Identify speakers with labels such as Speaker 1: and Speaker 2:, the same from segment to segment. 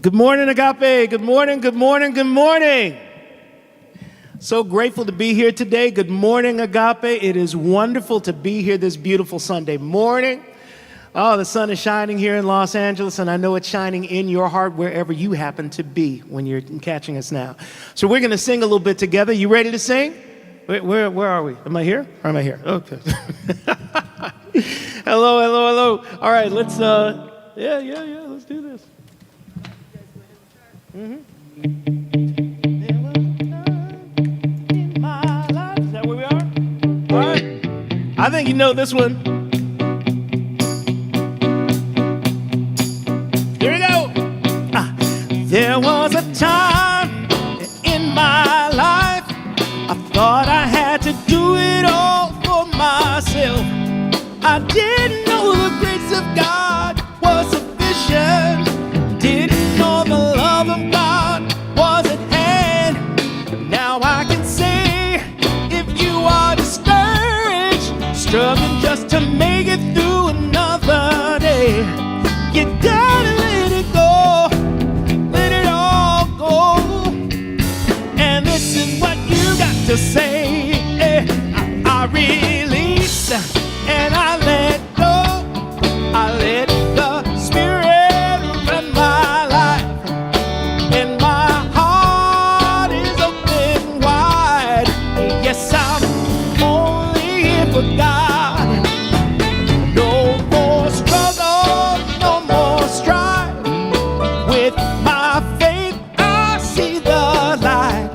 Speaker 1: Good morning, Agape. Good morning, good morning, good morning. So grateful to be here today. Good morning, Agape. It is wonderful to be here this beautiful Sunday morning. Oh, the sun is shining here in Los Angeles, and I know it's shining in your heart wherever you happen to be when you're catching us now. So we're going to sing a little bit together. You ready to sing? Where are we? Am I here or am I here? Okay. Hello. All right, let's, let's do this. Mm-hmm. Is that where we are? All right. I think you know this one. Here we go. There was a time in my life I thought I had to do it all for myself. I didn't know the grace of God was sufficient. Didn't know the love of God was at hand. Now I can say, if you are discouraged, struggling just to make it through another day, you gotta let it go, let it all go. And this is what you got to say. I release and I let go. I let the Spirit run my life. And my heart is open wide. Yes, I'm only here for God. No more struggle, no more strife. With my faith, I see the light.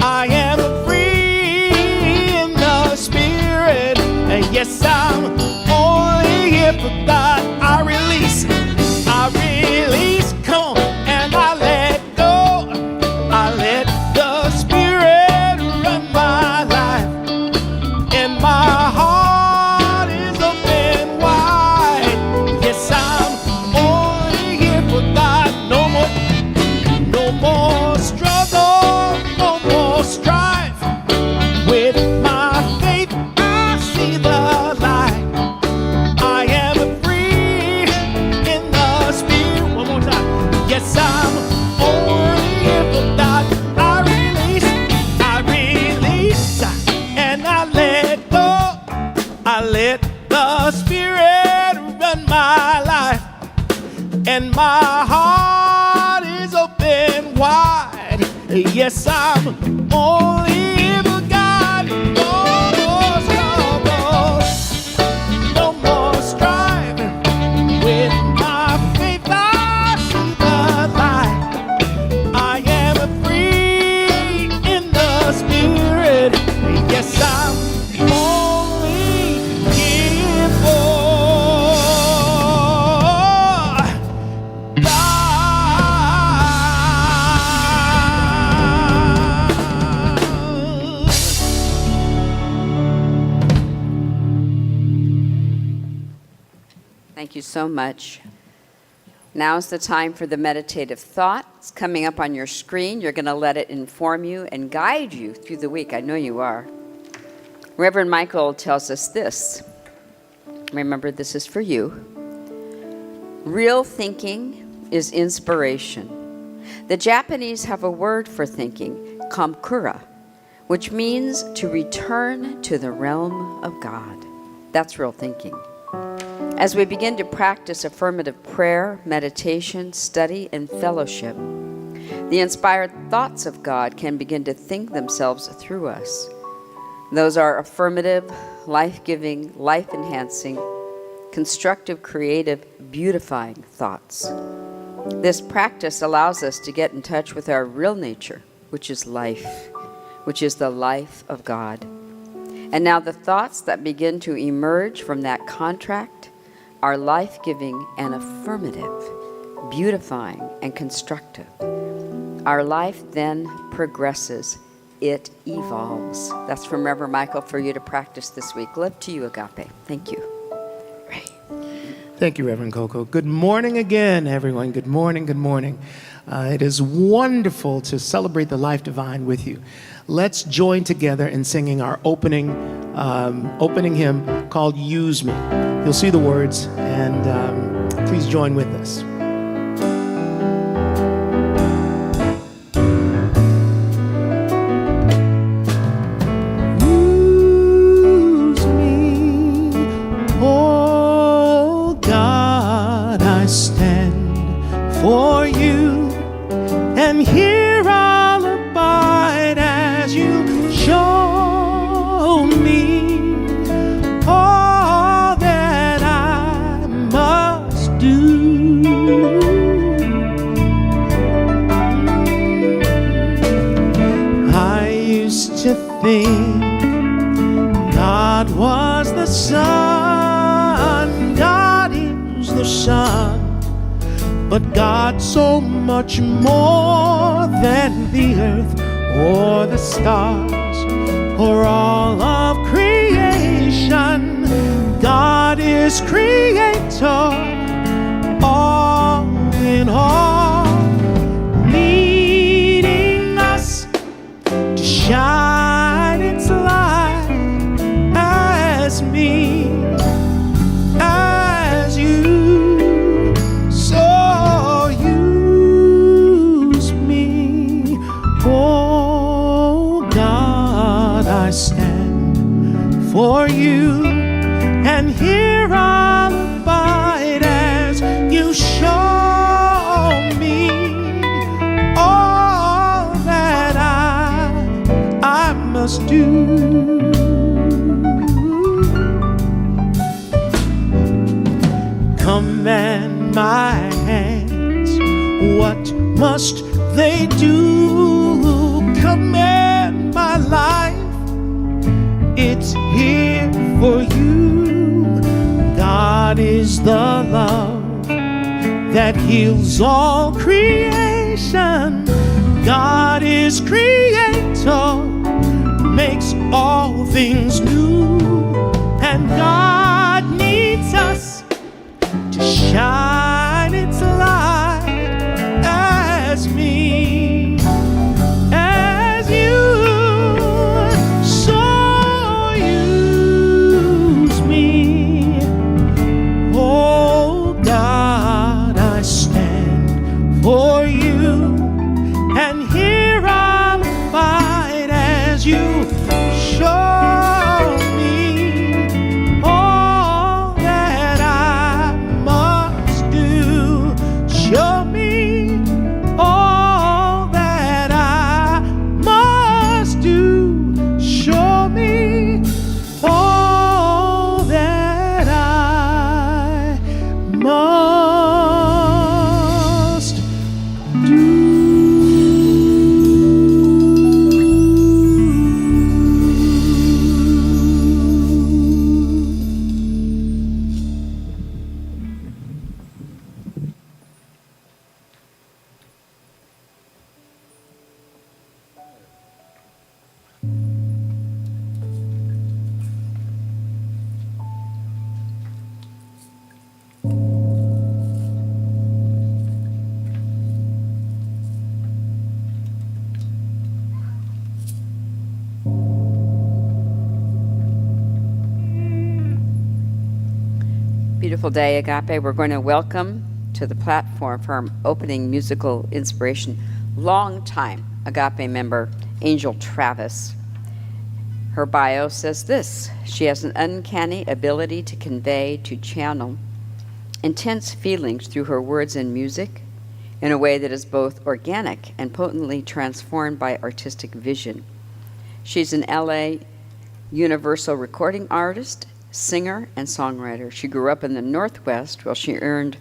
Speaker 1: I am free in the Spirit. And yes, I'm only here for God. I release, come on, and I let go. I let the Spirit run my life, and my heart is open wide. Yes, I'm only here for God. No more struggle, no more strife. With my faith, I see the light. I am free in the Spirit. One more time. Yes, I'm only here for God. I release, and I let go. I let the Spirit run my life, and my heart is open wide. Yes, I'm only here for God. No more struggles, no more striving. With my faith, I see the light. I am free in the Spirit. Yes, I'm only here for God.
Speaker 2: Thank you so much. Now's the time for the meditative thought. It's coming up on your screen. You're going to let it inform you and guide you through the week. I know you are. Reverend Michael tells us this. Remember, this is for you. Real thinking is inspiration. The Japanese have a word for thinking, kamkura, which means to return to the realm of God. That's real thinking. As we begin to practice affirmative prayer, meditation, study, and fellowship, the inspired thoughts of God can begin to think themselves through us. Those are affirmative, life-giving, life-enhancing, constructive, creative, beautifying thoughts. This practice allows us to get in touch with our real nature, which is life, which is the life of God. And now the thoughts that begin to emerge from that contract are life-giving and affirmative, beautifying and constructive. Our life then progresses. It evolves. That's from Reverend Michael for you to practice this week. Love to you, Agape. Thank you.
Speaker 1: Right. Thank you, Reverend Coco. Good morning again, everyone. Good morning, good morning. It is wonderful to celebrate the Life Divine with you. Let's join together in singing our opening hymn called Use Me. You'll see the words, and please join with us. Use me, oh God, I stand for you, and here I'll abide as you show me all that I must do. I used to think God was the sun, God is the sun, but God so much more than the earth or the stars or all of creation. God is creator, all in all, needing us to shine its light as me, as you. So use me, oh God, I stand for you, and here I'll abide as you show me all that I must do. Command my hands, what must they do? Command my life, it's here for you. God is the love that heals all creation. God is creator, makes all things new, and God needs us to shine its light as me, as you. So use me, oh God, I stand for you, and here I'll abide as you show me all that I must do. Show me all that I must do. Show me all that I must do.
Speaker 2: Beautiful day, Agape. We're going to welcome to the platform for our opening musical inspiration, longtime Agape member, Angel Travis. Her bio says this: she has an uncanny ability to convey, to channel intense feelings through her words and music in a way that is both organic and potently transformed by artistic vision. She's an LA Universal recording artist, singer, and songwriter. She grew up in the Northwest where she earned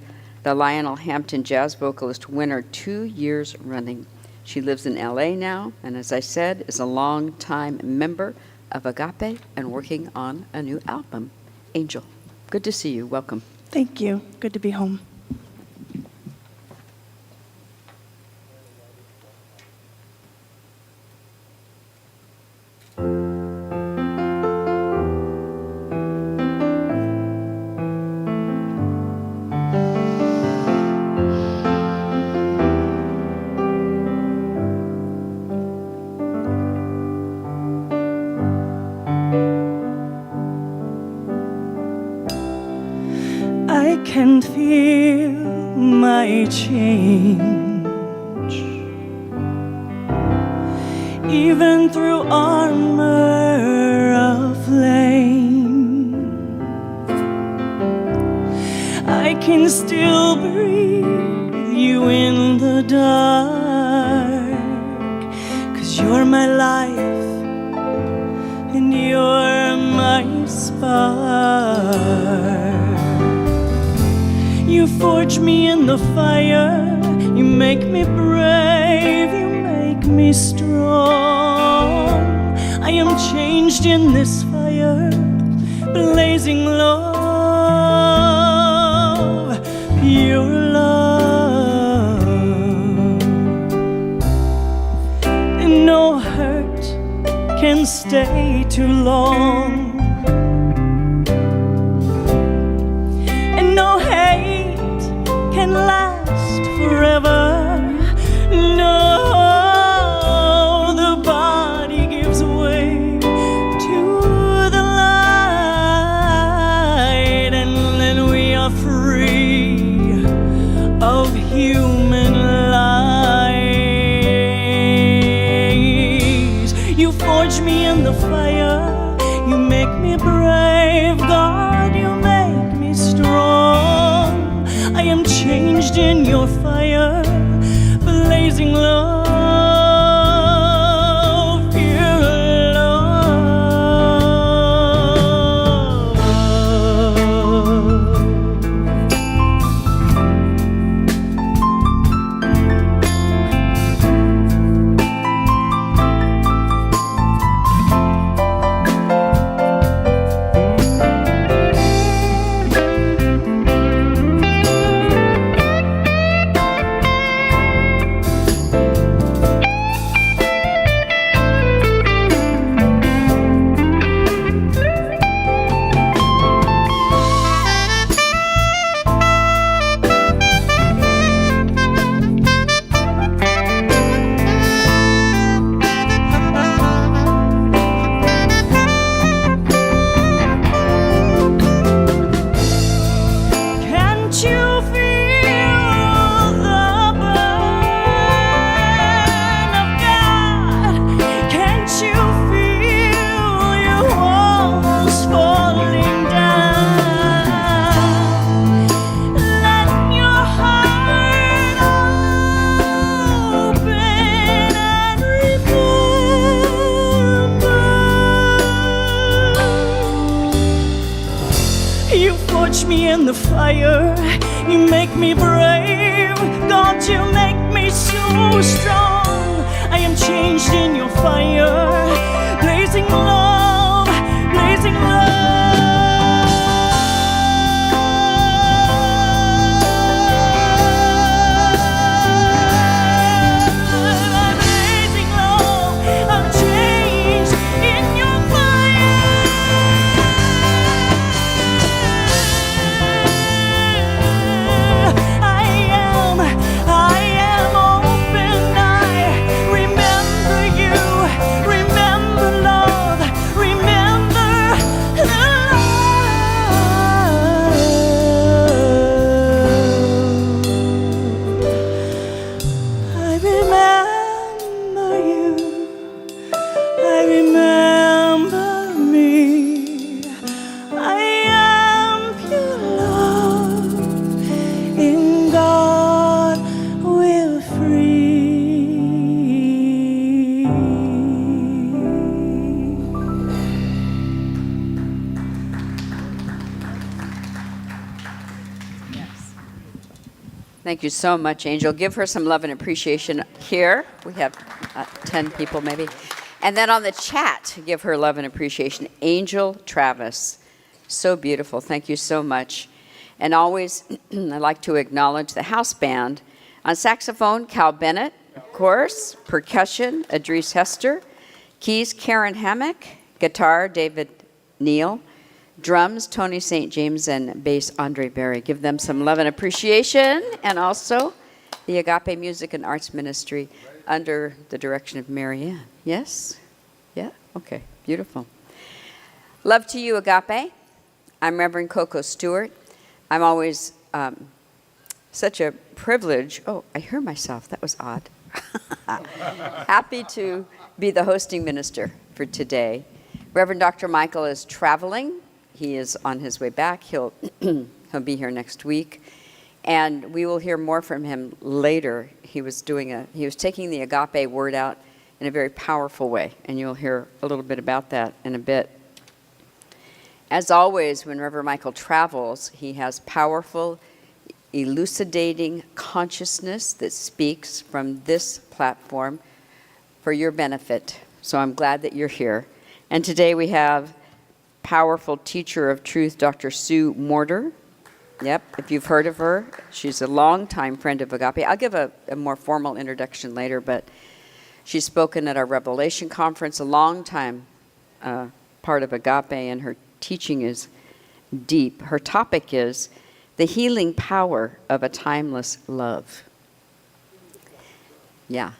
Speaker 2: the Lionel Hampton Jazz Vocalist winner 2 years running. She lives in LA now, and as I said, is a longtime member of Agape and working on a new album. Angel, good to see you. Welcome.
Speaker 3: Thank you. Good to be home. I can feel my change, even through armor of flame. I can still breathe you in the dark, 'cause you're my life and you're my spark. You forge me in the fire, you make me brave, you make me strong. I am changed in this fire, blazing love, pure love. And no hurt can stay too long. No hate can last forever. No, the body gives way to the light, and then we are free of human lies. You forge me in the fire, you make me brave, God, you make me strong. I am changed in your fire, blazing love, pure love. Me in the fire, you make me brave, God, you make me so strong. I am changed in your fire, blazing love, blazing love. Blazing love, I'm changed in your fire. I am open, I
Speaker 2: Thank you so much, Angel. Give her some love and appreciation here. We have 10 people maybe. And then on the chat, give her love and appreciation. Angel Travis. So beautiful. Thank you so much. And always, I'd like to acknowledge the house band. On saxophone, Cal Bennett, of course. Percussion, Adrice Hester. Keys, Karen Hammock. Guitar, David Neal. Drums, Tony St. James, and bass, Andre Berry. Give them some love and appreciation. And also the Agape Music and Arts Ministry under the direction of Marianne. Yes? Yeah? Okay. Beautiful. Love to you, Agape. I'm Reverend Coco Stewart. I'm always such a privilege. Oh, I hear myself. That was odd. Happy to be the hosting minister for today. Reverend Dr. Michael is traveling. He is on his way back. He'll be here next week, and we will hear more from him later. He was taking the Agape word out in a very powerful way, and you'll hear a little bit about that in a bit. As always, when Reverend Michael travels, he has powerful, elucidating consciousness that speaks from this platform for your benefit. So I'm glad that you're here. And today we have powerful teacher of truth, Dr. Sue Morter. Yep, if you've heard of her, she's a longtime friend of Agape. I'll give a more formal introduction later, but she's spoken at our Revelation Conference, a long time part of Agape, and her teaching is deep. Her topic is the healing power of a timeless love. Yeah,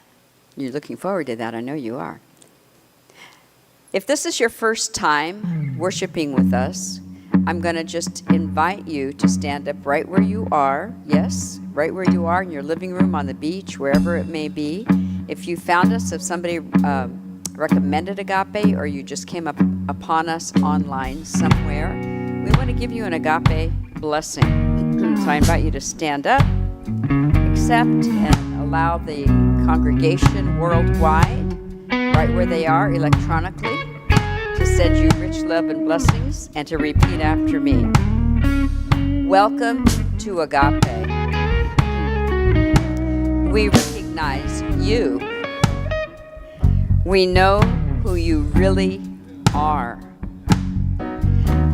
Speaker 2: you're looking forward to that. I know you are. If this is your first time worshiping with us, I'm going to just invite you to stand up right where you are. Yes, right where you are in your living room, on the beach, wherever it may be. If you found us, if somebody recommended Agape, or you just came upon us online somewhere, we want to give you an Agape blessing. So I invite you to stand up, accept, and allow the congregation worldwide, right where they are electronically, to send you rich love and blessings, and to repeat after me. Welcome to Agape. We recognize you. We know who you really are.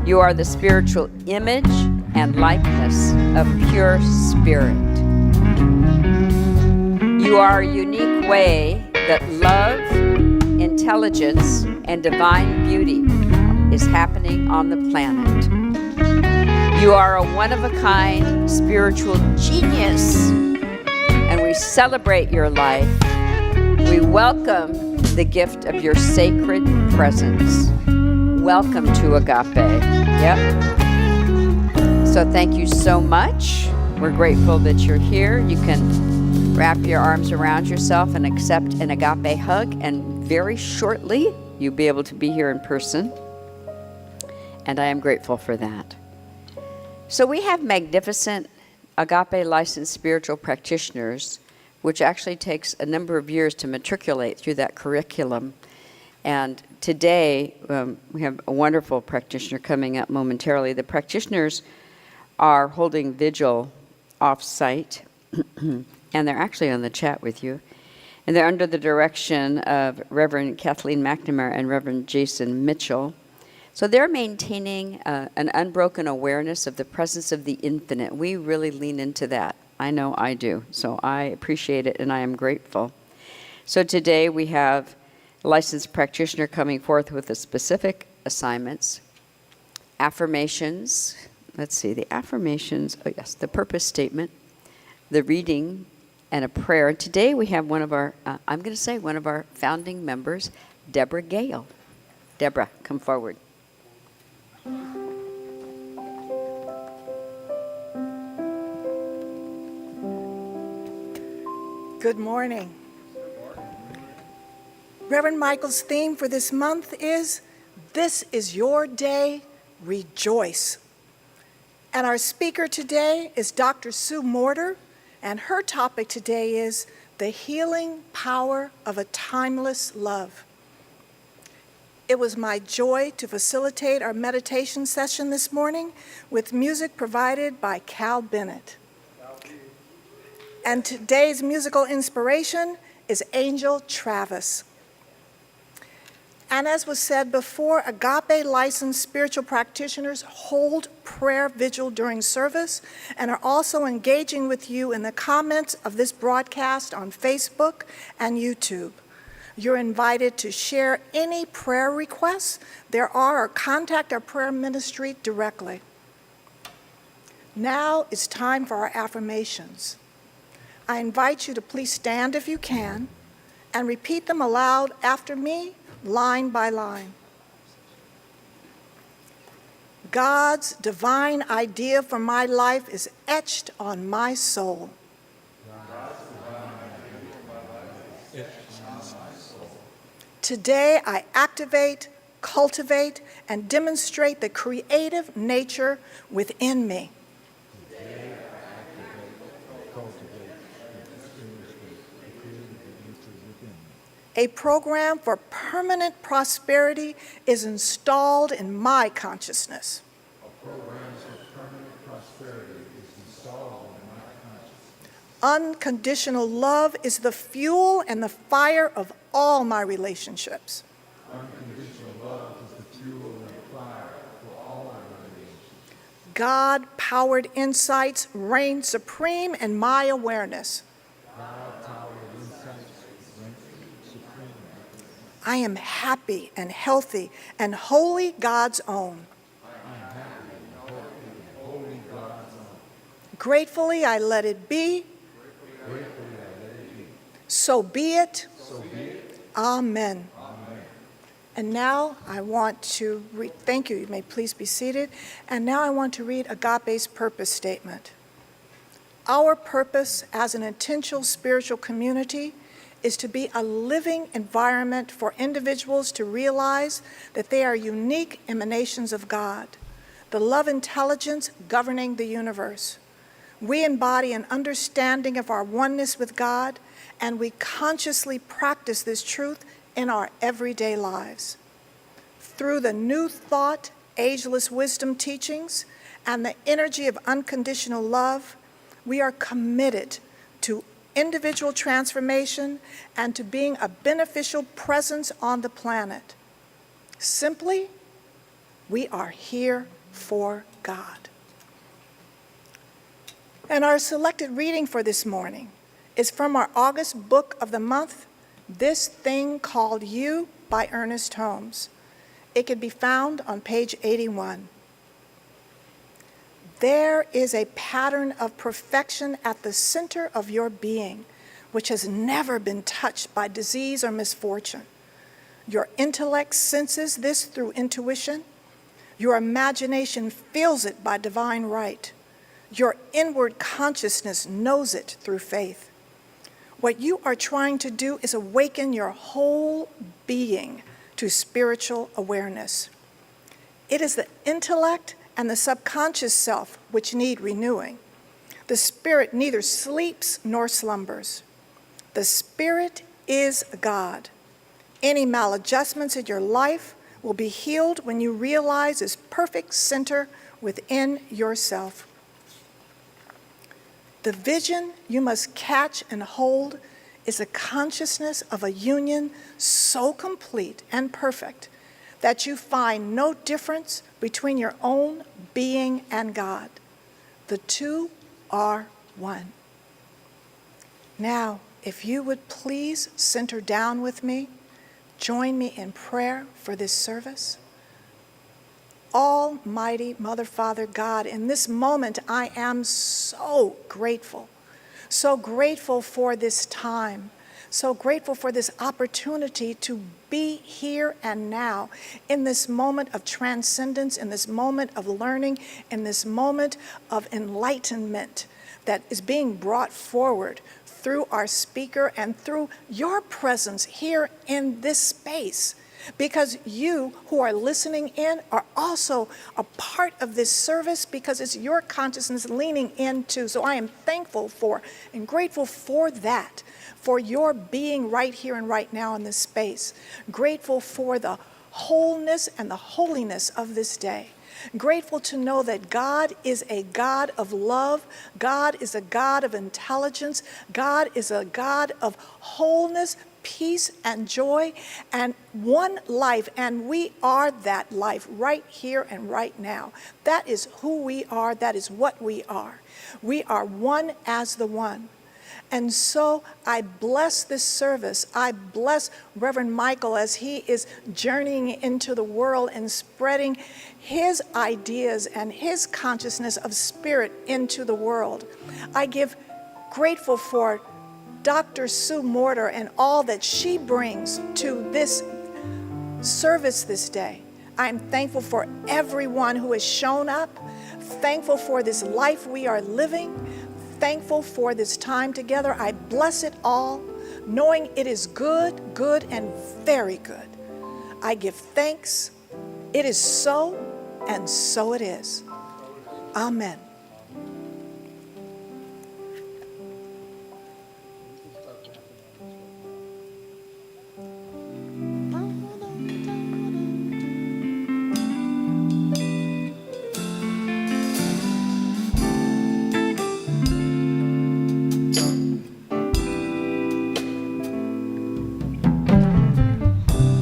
Speaker 2: You are the spiritual image and likeness of pure spirit. You are a unique way that love, intelligence, and divine beauty is happening on the planet. You are a one-of-a-kind spiritual genius, and we celebrate your life. We welcome the gift of your sacred presence. Welcome to Agape. Yep. So thank you so much. We're grateful that you're here. You can wrap your arms around yourself and accept an Agape hug, and very shortly you'll be able to be here in person. And I am grateful for that. So we have magnificent Agape licensed spiritual practitioners, which actually takes a number of years to matriculate through that curriculum. And today, we have a wonderful practitioner coming up momentarily. The practitioners are holding vigil off-site, and they're actually on the chat with you. And they're under the direction of Reverend Kathleen McNamara and Reverend Jason Mitchell. So they're maintaining an unbroken awareness of the presence of the infinite. We really lean into that. I know I do. So I appreciate it, and I am grateful. So today we have a licensed practitioner coming forth with the specific assignments. Affirmations. Let's see, the affirmations. Oh, yes, the purpose statement, the reading, and a prayer. Today we have one of our, I'm going to say one of our founding members, Deborah Gale. Deborah, come forward.
Speaker 4: Good morning. Reverend Michael's theme for this month is, "This is your day, rejoice." And our speaker today is Dr. Sue Morter, and her topic today is the healing power of a timeless love. It was my joy to facilitate our meditation session this morning with music provided by Cal Bennett. And today's musical inspiration is Angel Travis. And as was said before, Agape licensed spiritual practitioners hold prayer vigil during service and are also engaging with you in the comments of this broadcast on Facebook and YouTube. You're invited to share any prayer requests there are or contact our prayer ministry directly. Now it's time for our affirmations. I invite you to please stand if you can and repeat them aloud after me, line by line. God's divine idea for my life is etched on my soul. Today I activate, cultivate, and demonstrate the creative nature within me. A program for permanent prosperity is installed in my consciousness. Unconditional love is the fuel and the fire of all my relationships. God-powered insights reign supreme in my awareness. I am happy and healthy and wholly God's own. Gratefully, I let it be. So be it. Amen. And now I want to read, thank you, you may please be seated. And now I want to read Agape's purpose statement. Our purpose as an intentional spiritual community is to be a living environment for individuals to realize that they are unique emanations of God, the love intelligence governing the universe. We embody an understanding of our oneness with God, and we consciously practice this truth in our everyday lives. Through the New Thought, Ageless Wisdom teachings and the energy of unconditional love, we are committed to individual transformation and to being a beneficial presence on the planet. Simply, we are here for God. And our selected reading for this morning is from our August book of the month, This Thing Called You by Ernest Holmes. It can be found on page 81. There is a pattern of perfection at the center of your being, which has never been touched by disease or misfortune. Your intellect senses this through intuition. Your imagination feels it by divine right. Your inward consciousness knows it through faith. What you are trying to do is awaken your whole being to spiritual awareness. It is the intellect and the subconscious self which need renewing. The spirit neither sleeps nor slumbers. The spirit is God. Any maladjustments in your life will be healed when you realize this perfect center within yourself. The vision you must catch and hold is a consciousness of a union so complete and perfect that you find no difference between your own being and God. The two are one. Now, if you would please center down with me, join me in prayer for this service. Almighty Mother, Father, God, in this moment I am so grateful for this time, so grateful for this opportunity to be here and now in this moment of transcendence, in this moment of learning, in this moment of enlightenment that is being brought forward through our speaker and through your presence here in this space. Because you who are listening in are also a part of this service because it's your consciousness leaning into. So I am thankful for and grateful for that, for your being right here and right now in this space. Grateful for the wholeness and the holiness of this day. Grateful to know that God is a God of love. God is a God of intelligence. God is a God of wholeness, peace, and joy, and one life, and we are that life right here and right now. That is who we are. That is what we are. We are one as the one. And so I bless this service. I bless Reverend Michael as he is journeying into the world and spreading his ideas and his consciousness of spirit into the world. I give grateful for Dr. Sue Morter and all that she brings to this service this day. I'm thankful for everyone who has shown up, thankful for this life we are living, thankful for this time together. I bless it all, knowing it is good, good, and very good. I give thanks. It is so, and so it is. Amen.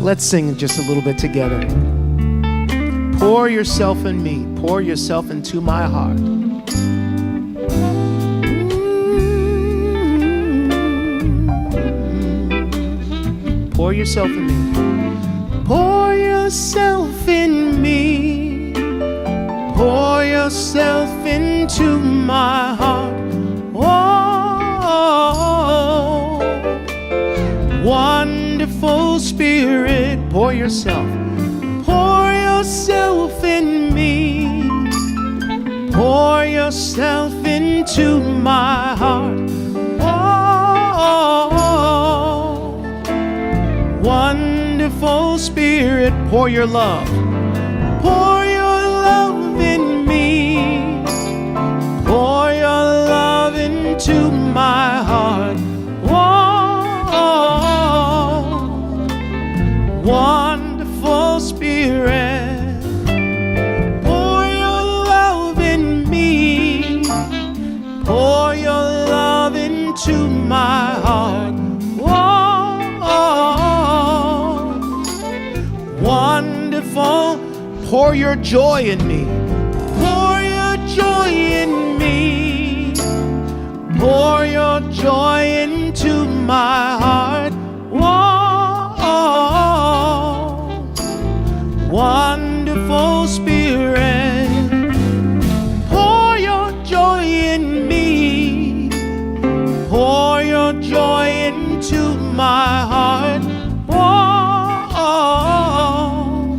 Speaker 1: Let's sing just a little bit together. Pour yourself in me. Pour yourself into my heart. Pour yourself in me. Pour yourself in me. Pour yourself into my heart. Oh, wonderful Spirit, pour yourself in me. Pour yourself into my heart. Oh, wonderful Spirit, pour your love. Pour your love in me. Pour your love into my heart. Wonderful Spirit, pour your love in me. Pour your love into my heart. Wonderful, pour your joy in me. Pour your joy in me. Pour your joy into my heart. Wonderful Spirit, pour your joy in me. Pour your joy into my heart.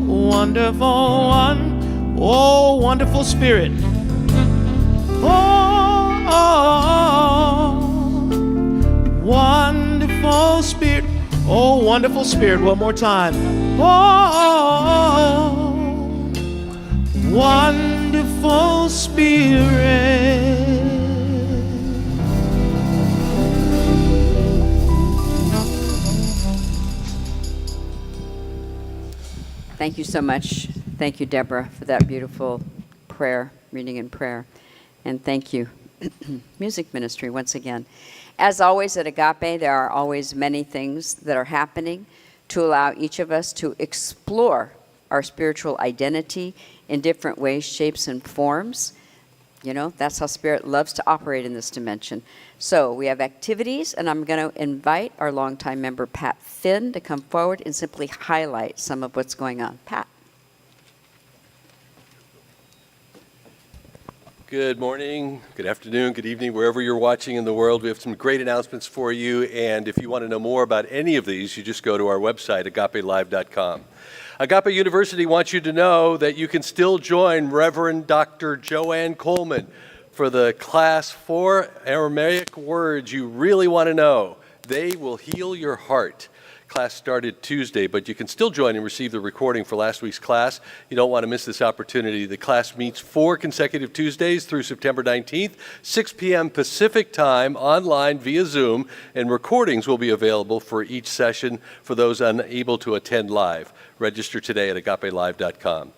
Speaker 1: Wonderful one, oh, wonderful Spirit. Wonderful Spirit. Oh, wonderful Spirit. One more time. Oh, wonderful Spirit.
Speaker 2: Thank you so much. Thank you, Deborah, for that beautiful prayer, reading and prayer. And thank you, Music Ministry, once again. As always at Agape, there are always many things that are happening to allow each of us to explore our spiritual identity in different ways, shapes, and forms. You know, that's how Spirit loves to operate in this dimension. So we have activities, and I'm going to invite our longtime member, Pat Finn, to come forward and simply highlight some of what's going on. Pat.
Speaker 5: Good morning, good afternoon, good evening, wherever you're watching in the world. We have some great announcements for you, and if you want to know more about any of these, you just go to our website, agapelive.com. Agape University wants you to know that you can still join Reverend Dr. Joanne Coleman for the class 4 Aramaic words you really want to know. They will heal your heart. Class started Tuesday, but you can still join and receive the recording for last week's class. You don't want to miss this opportunity. The class meets 4 consecutive Tuesdays through September 19th, 6 p.m. Pacific time, online via Zoom, and recordings will be available for each session for those unable to attend live. Register today at agapelive.com.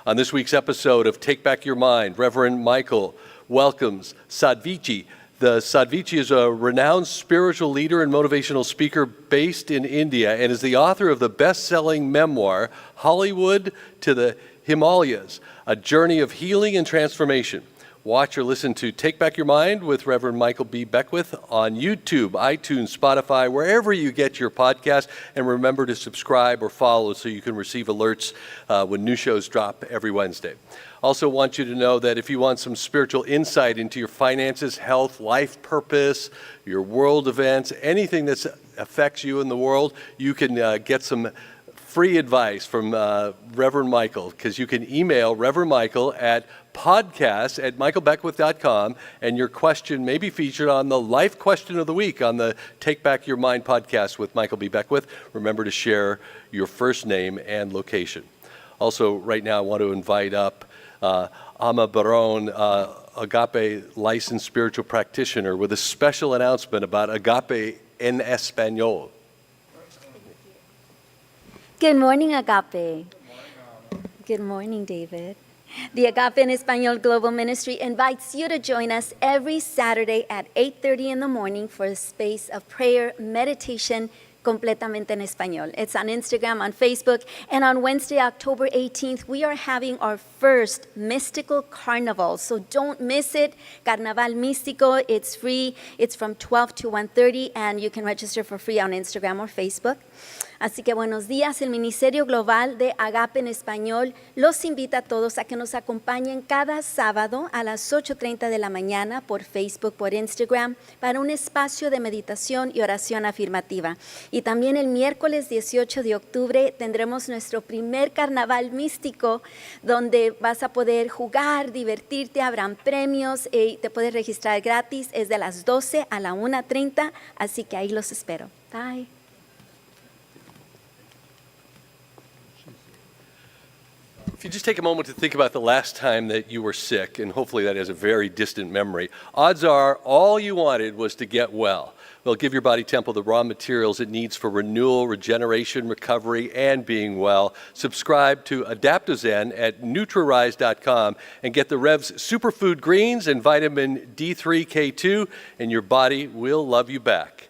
Speaker 5: On this week's episode of Take Back Your Mind, Reverend Michael welcomes Sadhvichi. The Sadhvichi is a renowned spiritual leader and motivational speaker based in India and is the author of the best-selling memoir, Hollywood to the Himalayas, A Journey of Healing and Transformation. Watch or listen to Take Back Your Mind with Reverend Michael B. Beckwith on YouTube, iTunes, Spotify, wherever you get your podcast. And remember to subscribe or follow so you can receive alerts when new shows drop every Wednesday. Also want you to know that if you want some spiritual insight into your finances, health, life purpose, your world events, anything that affects you in the world, you can get some free advice from Reverend Michael, because you can email Reverend Michael at podcast@michaelbeckwith.com, and your question may be featured on the Life Question of the Week on the Take Back Your Mind podcast with Michael B. Beckwith. Remember to share your first name and location. Also, right now I want to invite up Ama Barón, Agape licensed spiritual practitioner, with a special announcement about Agape en Español.
Speaker 6: Good morning, Agape. Good morning, David. The Agape en Español Global Ministry invites you to join us every Saturday at 8:30 in the morning for a space of prayer, meditation, completamente en español. It's on Instagram, on Facebook, and on Wednesday, October 18th, we are having our first mystical carnival, so don't miss it. Carnaval Místico, it's free. It's from 12 to 1:30, and you can register for free on Instagram or Facebook. Así que buenos días, el Ministerio Global de Agape en Español los invita a todos a que nos acompañen cada sábado a las 8:30 de la mañana por Facebook, por Instagram, para un espacio de meditación y oración afirmativa. Y también el miércoles 18 de octubre tendremos nuestro primer carnaval místico, donde vas a poder jugar, divertirte, habrán premios y te puedes registrar gratis. Es de las 12 a la 1:30, así que ahí los espero. Bye.
Speaker 5: If you just take a moment to think about the last time that you were sick, and hopefully that is a very distant memory, odds are all you wanted was to get well. Well, give your body temple the raw materials it needs for renewal, regeneration, recovery, and being well. Subscribe to Adaptozen at Nutririse.com and get the Rev's Superfood Greens and Vitamin D3K2, and your body will love you back.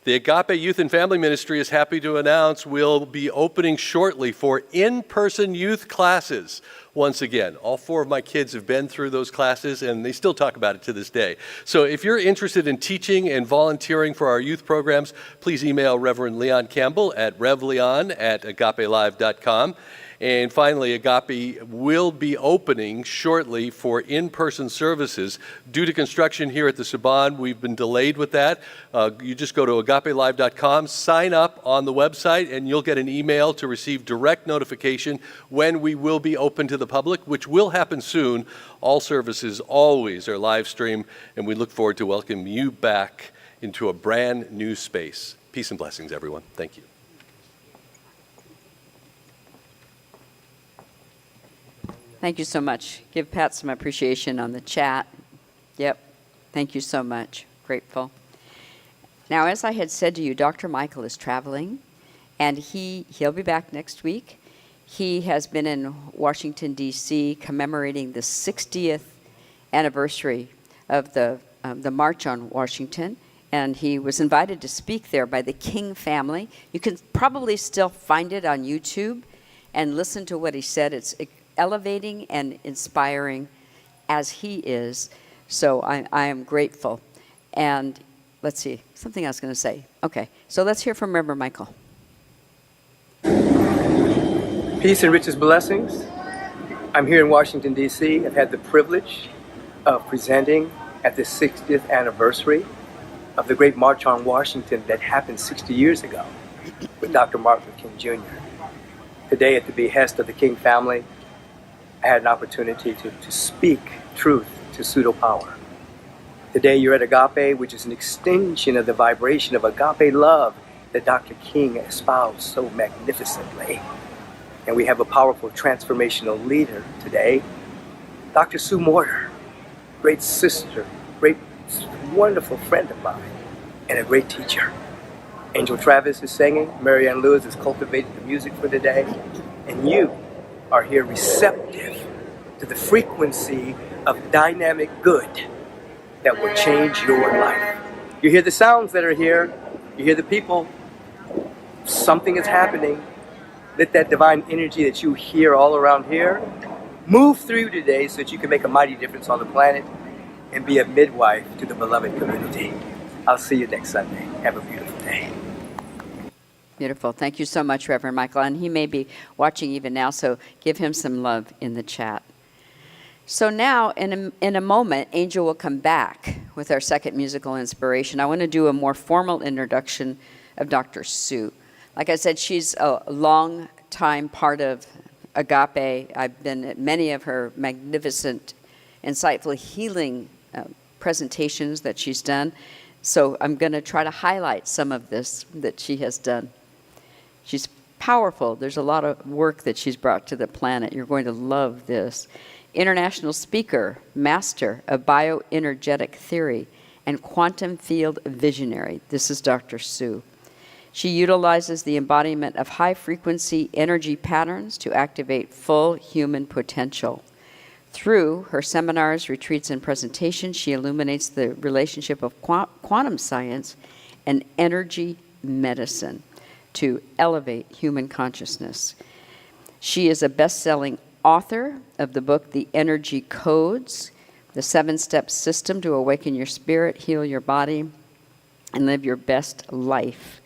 Speaker 5: The Agape Youth and Family Ministry is happy to announce we'll be opening shortly for in-person youth classes. Once again, all 4 of my kids have been through those classes, and they still talk about it to this day. So if you're interested in teaching and volunteering for our youth programs, please email Reverend Leon Campbell at revleon@agapelive.com. And finally, Agape will be opening shortly for in-person services. Due to construction here at the Saban, we've been delayed with that. You just go to agapelive.com, sign up on the website, and you'll get an email to receive direct notification when we will be open to the public, which will happen soon. All services always are live streamed, and we look forward to welcoming you back into a brand new space. Peace and blessings, everyone. Thank you.
Speaker 2: Thank you so much. Give Pat some appreciation on the chat. Yep. Thank you so much. Grateful. Now, as I had said to you, Dr. Michael is traveling, and he'll be back next week. He has been in Washington, D.C., commemorating the 60th anniversary of the March on Washington, and he was invited to speak there by the King family. You can probably still find it on YouTube and listen to what he said. It's elevating and inspiring as he is. So I am grateful. And let's see, something I was going to say. Okay, so let's hear from Reverend Michael.
Speaker 7: Peace and richest blessings. I'm here in Washington, D.C. I've had the privilege of presenting at the 60th anniversary of the great March on Washington that happened 60 years ago with Dr. Martin Luther King Jr. Today, at the behest of the King family, I had an opportunity to speak truth to pseudo power. Today you're at Agape, which is an extension of the vibration of agape love that Dr. King espoused so magnificently. And we have a powerful transformational leader today, Dr. Sue Morter, great sister, great, wonderful friend of mine, and a great teacher. Angel Travis is singing, Marianne Lewis is cultivating the music for today, and you are here receptive to the frequency of dynamic good that will change your life. You hear the sounds that are here, you hear the people, something is happening. Let that divine energy that you hear all around here move through today so that you can make a mighty difference on the planet and be a midwife to the beloved community. I'll see you next Sunday. Have a beautiful day.
Speaker 2: Beautiful. Thank you so much, Reverend Michael. And he may be watching even now, so give him some love in the chat. So now, in a moment, Angel will come back with our second musical inspiration. I want to do a more formal introduction of Dr. Sue. Like I said, she's a long-time part of Agape. I've been at many of her magnificent, insightful healing presentations that she's done. So I'm going to try to highlight some of this that she has done. She's powerful. There's a lot of work that she's brought to the planet. You're going to love this. International speaker, master of bioenergetic theory, and quantum field visionary. This is Dr. Sue. She utilizes the embodiment of high-frequency energy patterns to activate full human potential. Through her seminars, retreats, and presentations, she illuminates the relationship of quantum science and energy medicine to elevate human consciousness. She is a best-selling author of the book, The Energy Codes, the 7-step system to awaken your spirit, heal your body, and live your best life.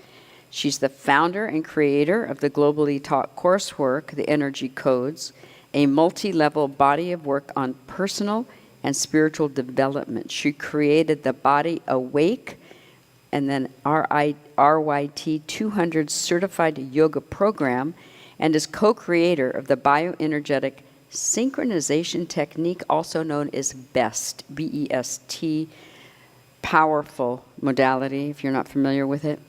Speaker 2: She's the founder and creator of the globally taught coursework, The Energy Codes, a multi-level body of work on personal and spiritual development. She created the Body Awake and then RYT 200 certified yoga program, and is co-creator of the bioenergetic synchronization technique, also known as BEST, B-E-S-T, powerful modality, if you're not familiar with it.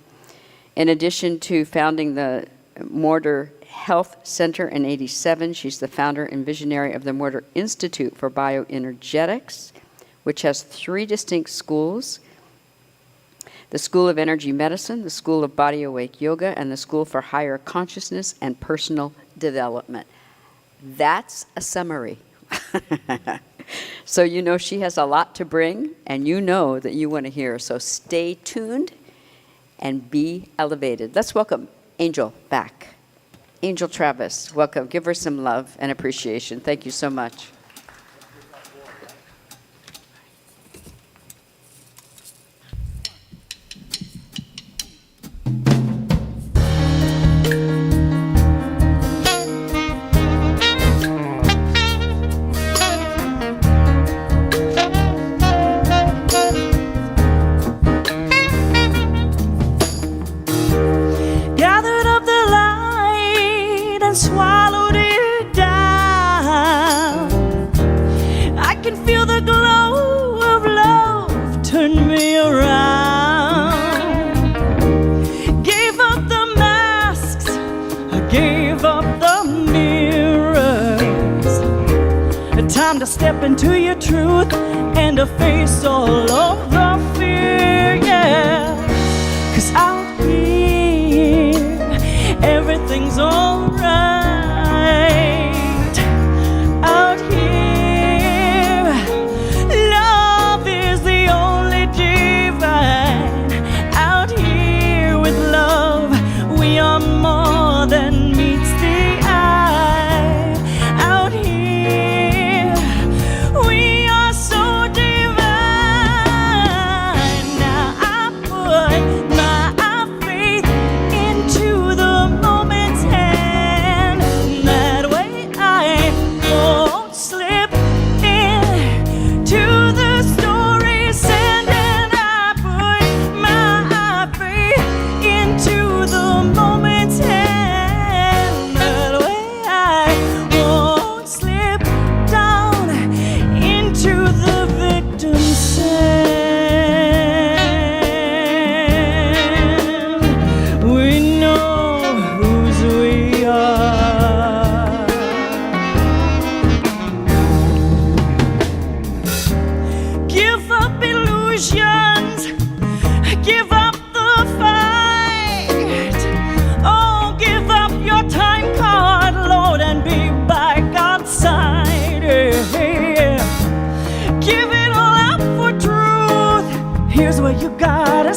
Speaker 2: In addition to founding the Morter Health Center in '87, she's the founder and visionary of the Morter Institute for Bioenergetics, which has 3 distinct schools: the School of Energy Medicine, the School of Body Awake Yoga, and the School for Higher Consciousness and Personal Development. That's a summary. So you know she has a lot to bring, and you know that you want to hear. So stay tuned and be elevated. Let's welcome Angel back. Angel Travis, welcome. Give her some love and appreciation. Thank you so much.
Speaker 3: Swallowed it down. I can feel the glow of love turn me around. Gave up the masks, I gave up the mirrors. Time to step into your truth and to face all of the fear, yeah. 'Cause out here everything's alright. Out here, love is the only divine. Out here with love, we are more than meets the eye. Out here, we are so divine. Now I put my faith into the moment's hand.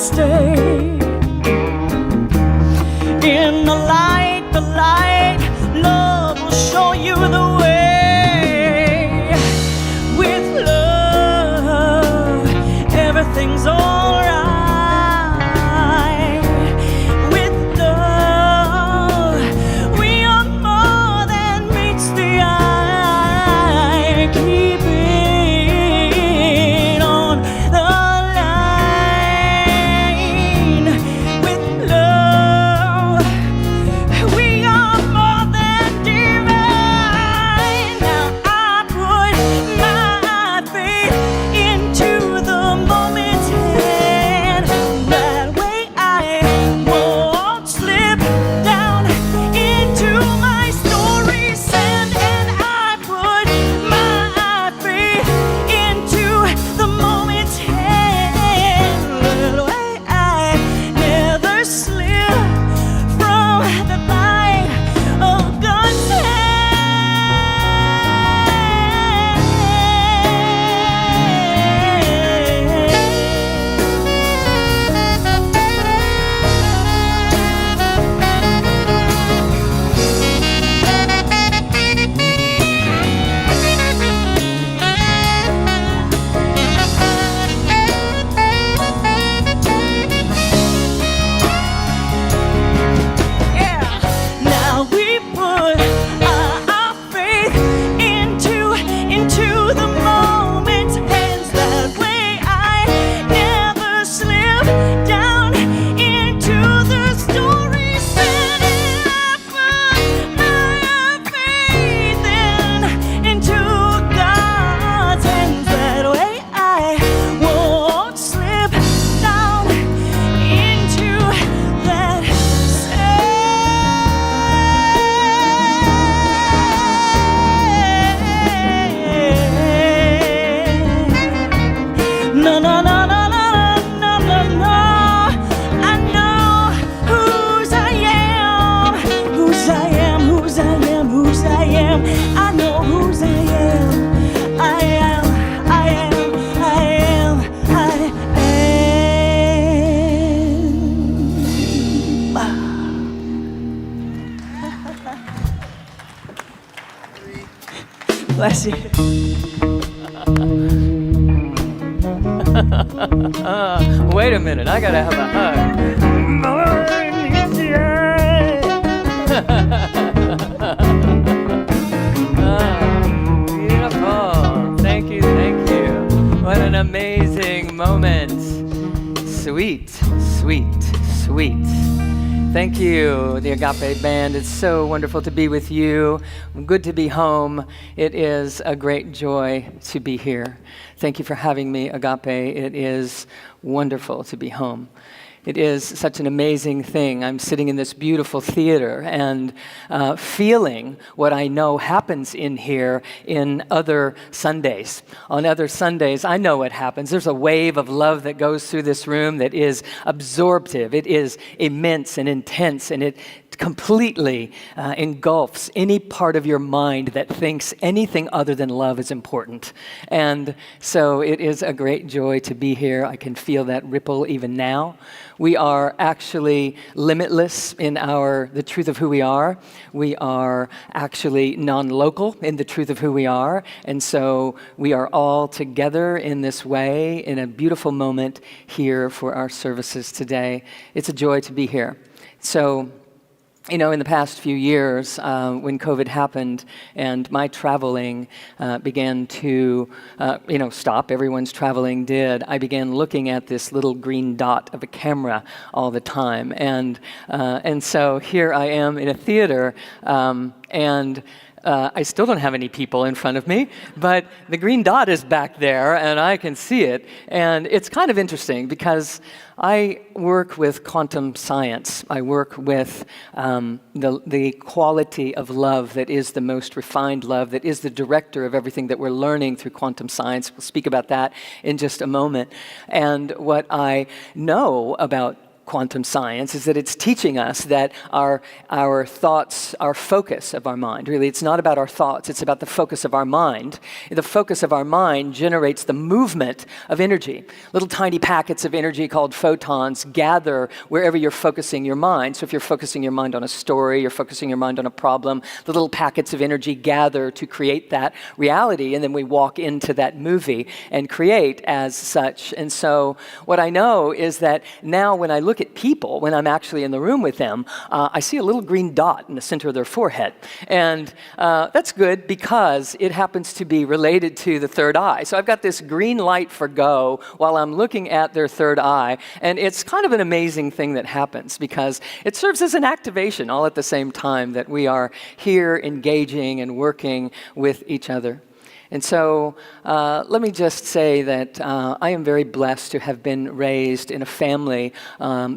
Speaker 3: stay. In the light, love will show you the way. With love, everything's alright. With love, we are more than meets the eye. Keep it on the line. With love, we are more than divine. Now I put my faith into the moment, and that way I won't slip down into my story sand. And I put my faith into the moment, and that way I never slip from the light of God's Now we put our faith into the moment, and that way I never slip down into the story sand. And I put my faith into God's hands. That way I won't slip down into that no, no, no, no, no, no, no, no. I know whose I am, whose I am, whose I am, whose I am. I know whose I am. I am, I am, I am, I am. Bless you.
Speaker 8: Wait a minute, I gotta have a hug. Beautiful. Thank you, thank you. What an amazing moment. Sweet, sweet, sweet. Thank you, the Agape Band. It's so wonderful to be with you. Good to be home. It is a great joy to be here. Thank you for having me, Agape. It is wonderful to be home. It is such an amazing thing. I'm sitting in this beautiful theater and feeling what I know happens in here in other Sundays. On other Sundays, I know what happens. There's a wave of love that goes through this room that is absorptive. It is immense and intense, and it completely engulfs any part of your mind that thinks anything other than love is important. And so it is a great joy to be here. I can feel that ripple even now. We are actually limitless in the truth of who we are. We are actually non-local in the truth of who we are. And so we are all together in this way in a beautiful moment here for our services today. It's a joy to be here. So, you know, in the past few years, when COVID happened and my traveling began to, stop, everyone's traveling did, I began looking at this little green dot of a camera all the time. And so here I am in a theater, and I still don't have any people in front of me, but the green dot is back there and I can see it. And it's kind of interesting because I work with quantum science. I work with the quality of love that is the most refined love, that is the director of everything that we're learning through quantum science. We'll speak about that in just a moment. And what I know about quantum science is that it's teaching us that our thoughts, our focus of our mind, really, it's not about our thoughts, it's about the focus of our mind. The focus of our mind generates the movement of energy. Little tiny packets of energy called photons gather wherever you're focusing your mind. So if you're focusing your mind on a story, you're focusing your mind on a problem, the little packets of energy gather to create that reality, and then we walk into that movie and create as such. And so what I know is that now when I look at people, when I'm actually in the room with them, I see a little green dot in the center of their forehead. And that's good because it happens to be related to the third eye. So I've got this green light for go while I'm looking at their third eye. And it's kind of an amazing thing that happens because it serves as an activation all at the same time that we are here engaging and working with each other. And so let me just say that I am very blessed to have been raised in a family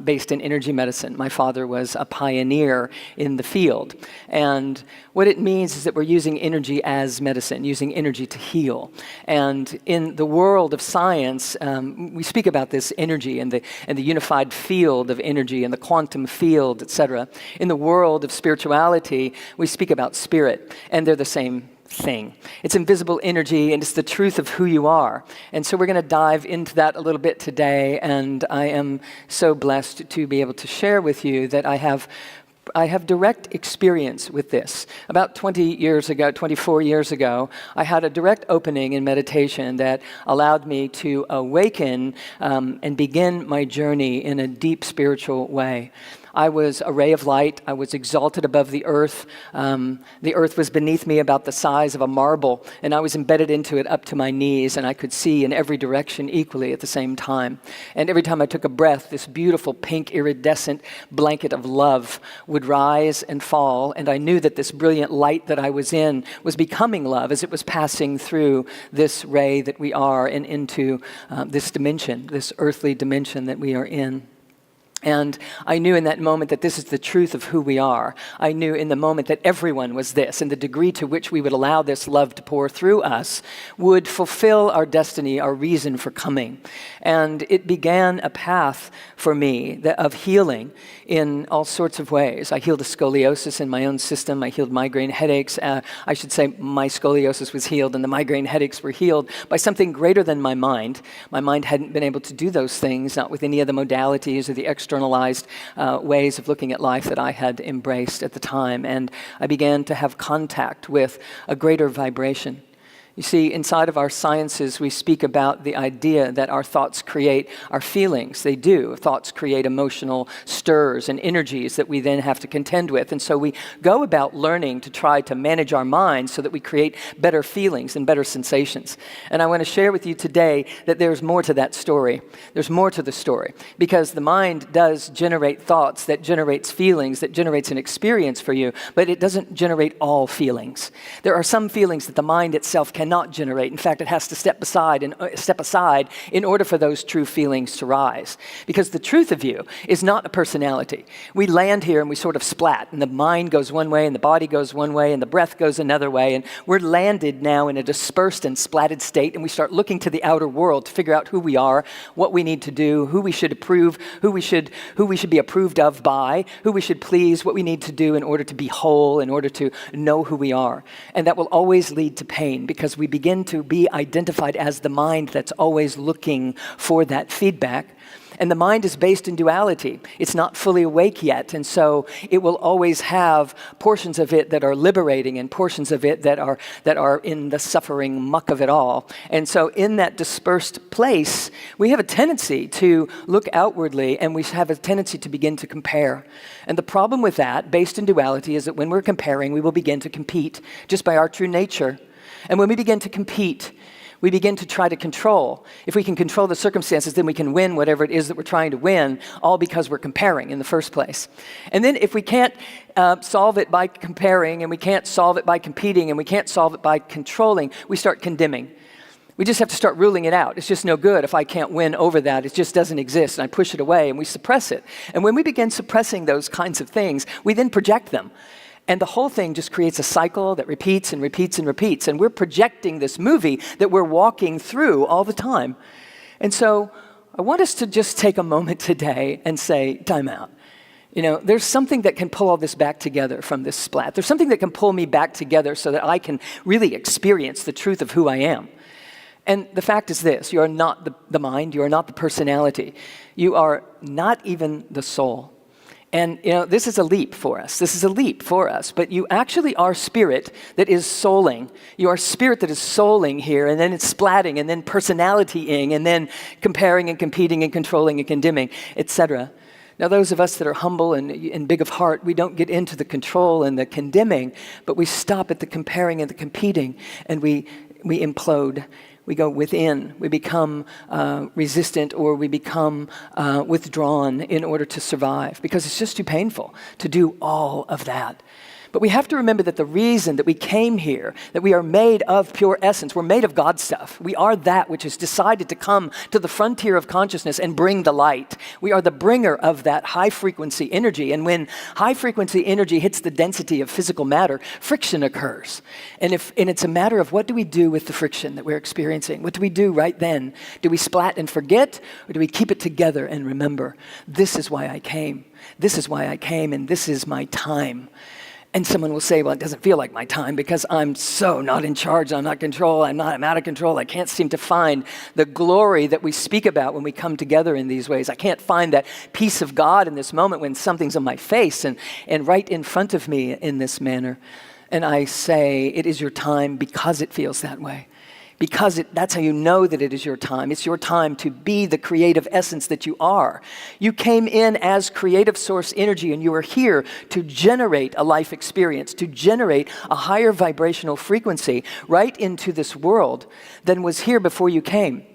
Speaker 8: based in energy medicine. My father was a pioneer in the field. And what it means is that we're using energy as medicine, using energy to heal. And in the world of science, we speak about this energy and the unified field of energy and the quantum field, etc. In the world of spirituality, we speak about spirit, and they're the same thing. It's invisible energy, and it's the truth of who you are. And so we're going to dive into that a little bit today, and I am so blessed to be able to share with you that I have direct experience with this. About 24 years ago, I had a direct opening in meditation that allowed me to awaken and begin my journey in a deep spiritual way. I was a ray of light. I was exalted above the earth. The earth was beneath me about the size of a marble, and I was embedded into it up to my knees, and I could see in every direction equally at the same time. And every time I took a breath, this beautiful pink iridescent blanket of love would rise and fall, and I knew that this brilliant light that I was in was becoming love as it was passing through this ray that we are and into this dimension, this earthly dimension that we are in. And I knew in that moment that this is the truth of who we are. I knew in the moment that everyone was this, and the degree to which we would allow this love to pour through us would fulfill our destiny, our reason for coming. And it began a path for me of healing in all sorts of ways. I healed a scoliosis in my own system. I healed migraine headaches. I should say my scoliosis was healed and the migraine headaches were healed by something greater than my mind. My mind hadn't been able to do those things, not with any of the modalities or the externalized ways of looking at life that I had embraced at the time. And I began to have contact with a greater vibration. You see, inside of our sciences, we speak about the idea that our thoughts create our feelings. They do. Thoughts create emotional stirs and energies that we then have to contend with. And so we go about learning to try to manage our minds so that we create better feelings and better sensations. And I want to share with you today that there's more to that story. There's more to the story. Because the mind does generate thoughts, that generates feelings, that generates an experience for you, but it doesn't generate all feelings. There are some feelings that the mind itself cannot generate. In fact, it has to step aside in order for those true feelings to rise. Because the truth of you is not a personality. We land here and we sort of splat, and the mind goes one way, and the body goes one way, and the breath goes another way, and we're landed now in a dispersed and splatted state, and we start looking to the outer world to figure out who we are, what we need to do, who we should approve, who we should be approved of by, who we should please, what we need to do in order to be whole, in order to know who we are. And that will always lead to pain, because we begin to be identified as the mind that's always looking for that feedback. And the mind is based in duality. It's not fully awake yet, and so it will always have portions of it that are liberating and portions of it that are in the suffering muck of it all. And so in that dispersed place, we have a tendency to look outwardly, and we have a tendency to begin to compare. And the problem with that, based in duality, is that when we're comparing, we will begin to compete just by our true nature. And when we begin to compete, we begin to try to control. If we can control the circumstances, then we can win whatever it is that we're trying to win, all because we're comparing in the first place. And then if we can't solve it by comparing, and we can't solve it by competing, and we can't solve it by controlling, we start condemning. We just have to start ruling it out. It's just no good if I can't win over that. It just doesn't exist, and I push it away, and we suppress it. And when we begin suppressing those kinds of things, we then project them. And the whole thing just creates a cycle that repeats and repeats and repeats. And we're projecting this movie that we're walking through all the time. And so I want us to just take a moment today and say, time out. You know, there's something that can pull all this back together from this splat. There's something that can pull me back together so that I can really experience the truth of who I am. And the fact is this, you are not the mind, you are not the personality. You are not even the soul. And, you know, this is a leap for us. This is a leap for us. But you actually are spirit that is souling. You are spirit that is souling here, and then it's splatting, and then personality-ing, and then comparing and competing and controlling and condemning, etc. Now, those of us that are humble and big of heart, we don't get into the control and the condemning, but we stop at the comparing and the competing, and we implode. We go within. We become resistant, or we become withdrawn in order to survive, because it's just too painful to do all of that. But we have to remember that the reason that we came here, that we are made of pure essence, we're made of God stuff. We are that which has decided to come to the frontier of consciousness and bring the light. We are the bringer of that high-frequency energy. And when high-frequency energy hits the density of physical matter, friction occurs. And it's a matter of what do we do with the friction that we're experiencing? What do we do right then? Do we splat and forget, or do we keep it together and remember, this is why I came. This is why I came, and this is my time. And someone will say, well, it doesn't feel like my time because I'm so not in charge, I'm not in control, I'm out of control. I can't seem to find the glory that we speak about when we come together in these ways. I can't find that peace of God in this moment when something's on my face and right in front of me in this manner. And I say, it is your time because it feels that way. Because that's how you know that it is your time. It's your time to be the creative essence that you are. You came in as creative source energy, and you are here to generate a life experience, to generate a higher vibrational frequency right into this world than was here before you came.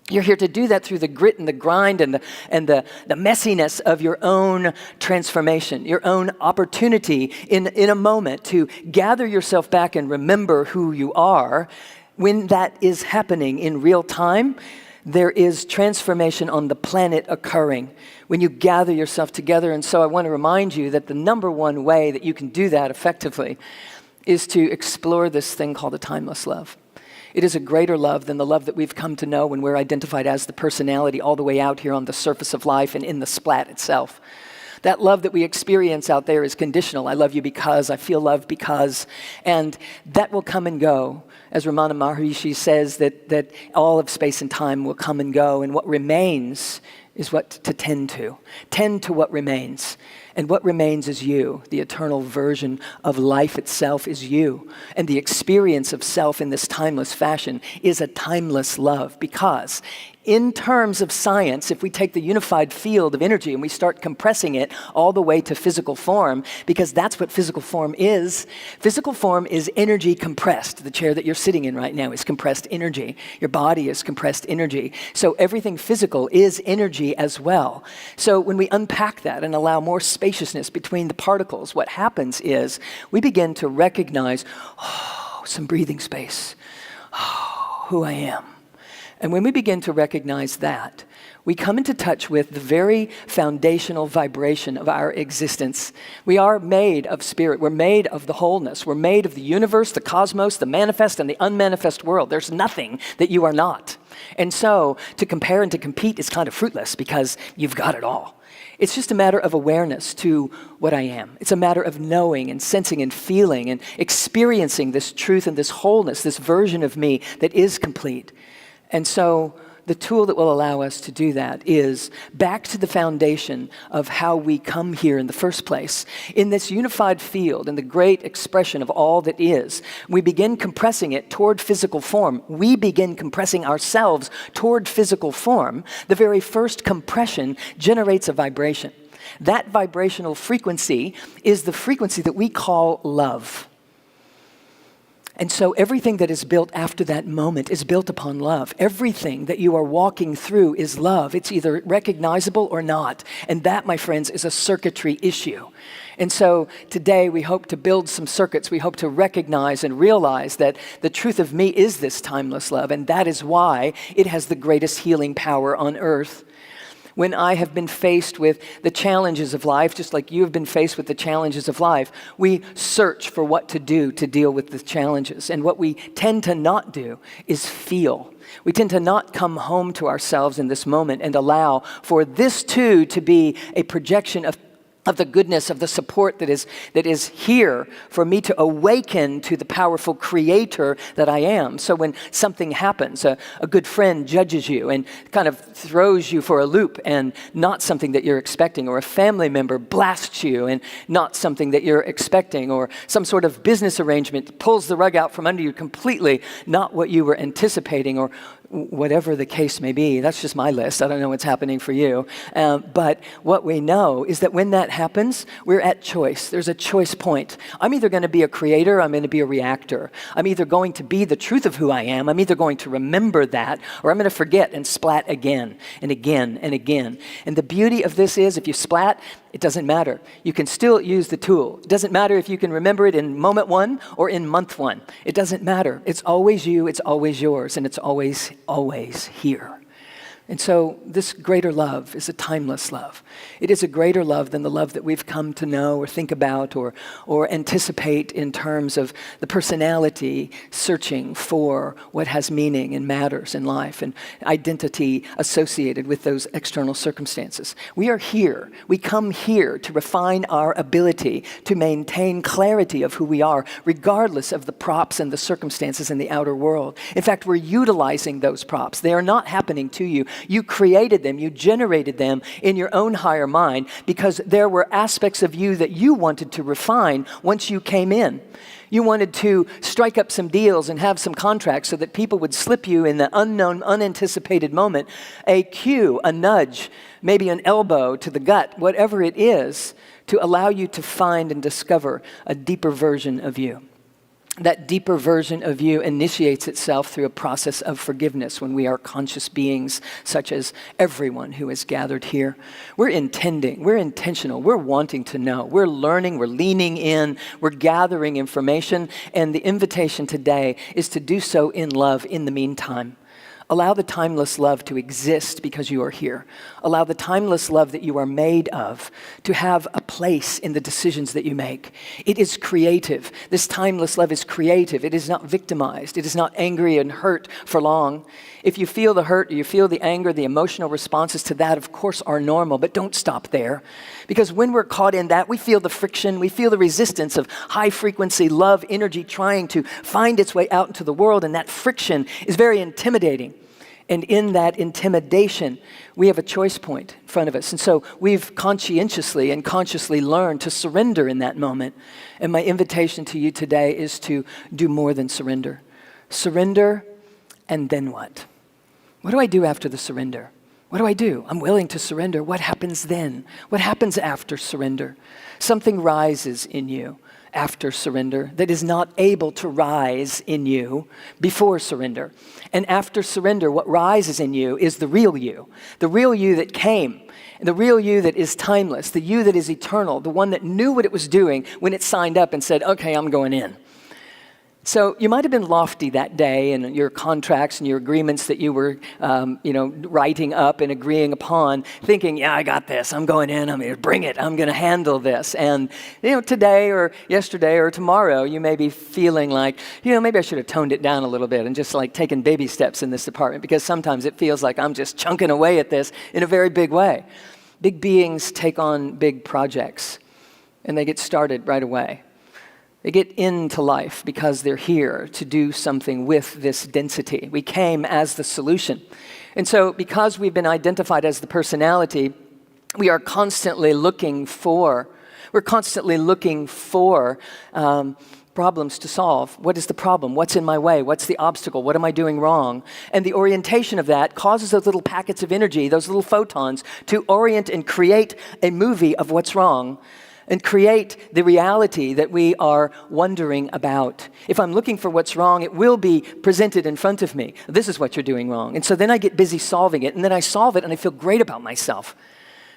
Speaker 8: You're here to do that through the grit and the grind and the messiness of your own transformation, your own opportunity in a moment to gather yourself back and remember who you are. When that is happening in real time, there is transformation on the planet occurring when you gather yourself together. And so I want to remind you that the number one way that you can do that effectively is to explore this thing called a timeless love. It is a greater love than the love that we've come to know when we're identified as the personality all the way out here on the surface of life and in the splat itself. That love that we experience out there is conditional. I love you because, I feel love because, and that will come and go. As Ramana Maharishi says, that all of space and time will come and go, and what remains is what to tend to. Tend to what remains. And what remains is you. The eternal version of life itself is you. And the experience of self in this timeless fashion is a timeless love, because in terms of science, if we take the unified field of energy and we start compressing it all the way to physical form, because that's what physical form is energy compressed. The chair that you're sitting in right now is compressed energy. Your body is compressed energy. So everything physical is energy as well. So when we unpack that and allow more spaciousness between the particles, what happens is we begin to recognize, some breathing space, who I am. And when we begin to recognize that, we come into touch with the very foundational vibration of our existence. We are made of spirit. We're made of the wholeness. We're made of the universe, the cosmos, the manifest, and the unmanifest world. There's nothing that you are not. And so to compare and to compete is kind of fruitless because you've got it all. It's just a matter of awareness to what I am. It's a matter of knowing and sensing and feeling and experiencing this truth and this wholeness, this version of me that is complete. And so the tool that will allow us to do that is back to the foundation of how we come here in the first place. In this unified field, in the great expression of all that is, we begin compressing it toward physical form. We begin compressing ourselves toward physical form. The very first compression generates a vibration. That vibrational frequency is the frequency that we call love. And so everything that is built after that moment is built upon love. Everything that you are walking through is love. It's either recognizable or not. And that, my friends, is a circuitry issue. And so today we hope to build some circuits. We hope to recognize and realize that the truth of me is this timeless love. And that is why it has the greatest healing power on earth. When I have been faced with the challenges of life, just like you have been faced with the challenges of life, we search for what to do to deal with the challenges. And what we tend to not do is feel. We tend to not come home to ourselves in this moment and allow for this too to be a projection of the goodness, of the support that is here for me to awaken to the powerful creator that I am. So when something happens, a good friend judges you and kind of throws you for a loop and not something that you're expecting, or a family member blasts you and not something that you're expecting, or some sort of business arrangement pulls the rug out from under you completely, not what you were anticipating, or whatever the case may be. That's just my list. I don't know what's happening for you. But what we know is that when that happens, we're at choice. There's a choice point. I'm either going to be a creator, I'm going to be a reactor. I'm either going to be the truth of who I am, I'm either going to remember that, or I'm going to forget and splat again and again and again. And the beauty of this is, if you splat, it doesn't matter. You can still use the tool. It doesn't matter if you can remember it in moment 1 or in month 1. It doesn't matter. It's always you, it's always yours, and it's always here. And so this greater love is a timeless love. It is a greater love than the love that we've come to know or think about or anticipate in terms of the personality searching for what has meaning and matters in life and identity associated with those external circumstances. We are here. We come here to refine our ability to maintain clarity of who we are, regardless of the props and the circumstances in the outer world. In fact, we're utilizing those props. They are not happening to you. You created them, you generated them in your own higher mind because there were aspects of you that you wanted to refine once you came in. You wanted to strike up some deals and have some contracts so that people would slip you in the unknown, unanticipated moment a cue, a nudge, maybe an elbow to the gut, whatever it is, to allow you to find and discover a deeper version of you. That deeper version of you initiates itself through a process of forgiveness when we are conscious beings, such as everyone who is gathered here. We're intending, we're intentional, we're wanting to know, we're learning, we're leaning in, we're gathering information, and the invitation today is to do so in love in the meantime. Allow the timeless love to exist because you are here. Allow the timeless love that you are made of to have a place in the decisions that you make. It is creative. This timeless love is creative. It is not victimized. It is not angry and hurt for long. If you feel the hurt, or you feel the anger, the emotional responses to that, of course, are normal, but don't stop there. Because when we're caught in that, we feel the friction, we feel the resistance of high-frequency love energy trying to find its way out into the world, and that friction is very intimidating. And in that intimidation, we have a choice point in front of us. And so we've conscientiously and consciously learned to surrender in that moment. And my invitation to you today is to do more than surrender. Surrender, and then what? What do I do after the surrender? What do I do? I'm willing to surrender. What happens then? What happens after surrender? Something rises in you after surrender that is not able to rise in you before surrender. And after surrender, what rises in you is the real you that came, the real you that is timeless, the you that is eternal, the one that knew what it was doing when it signed up and said, okay, I'm going in. So you might have been lofty that day in your contracts and your agreements that you were, writing up and agreeing upon, thinking, yeah, I got this. I'm going in. I'm going to bring it. I'm going to handle this. And, today or yesterday or tomorrow, you may be feeling like, maybe I should have toned it down a little bit and just like taken baby steps in this department, because sometimes it feels like I'm just chunking away at this in a very big way. Big beings take on big projects, and they get started right away. They get into life because they're here to do something with this density. We came as the solution. And so because we've been identified as the personality, we are constantly looking for problems to solve. What is the problem? What's in my way? What's the obstacle? What am I doing wrong? And the orientation of that causes those little packets of energy, those little photons, to orient and create a movie of what's wrong, and create the reality that we are wondering about. If I'm looking for what's wrong, it will be presented in front of me. This is what you're doing wrong. And so then I get busy solving it, and then I solve it, and I feel great about myself.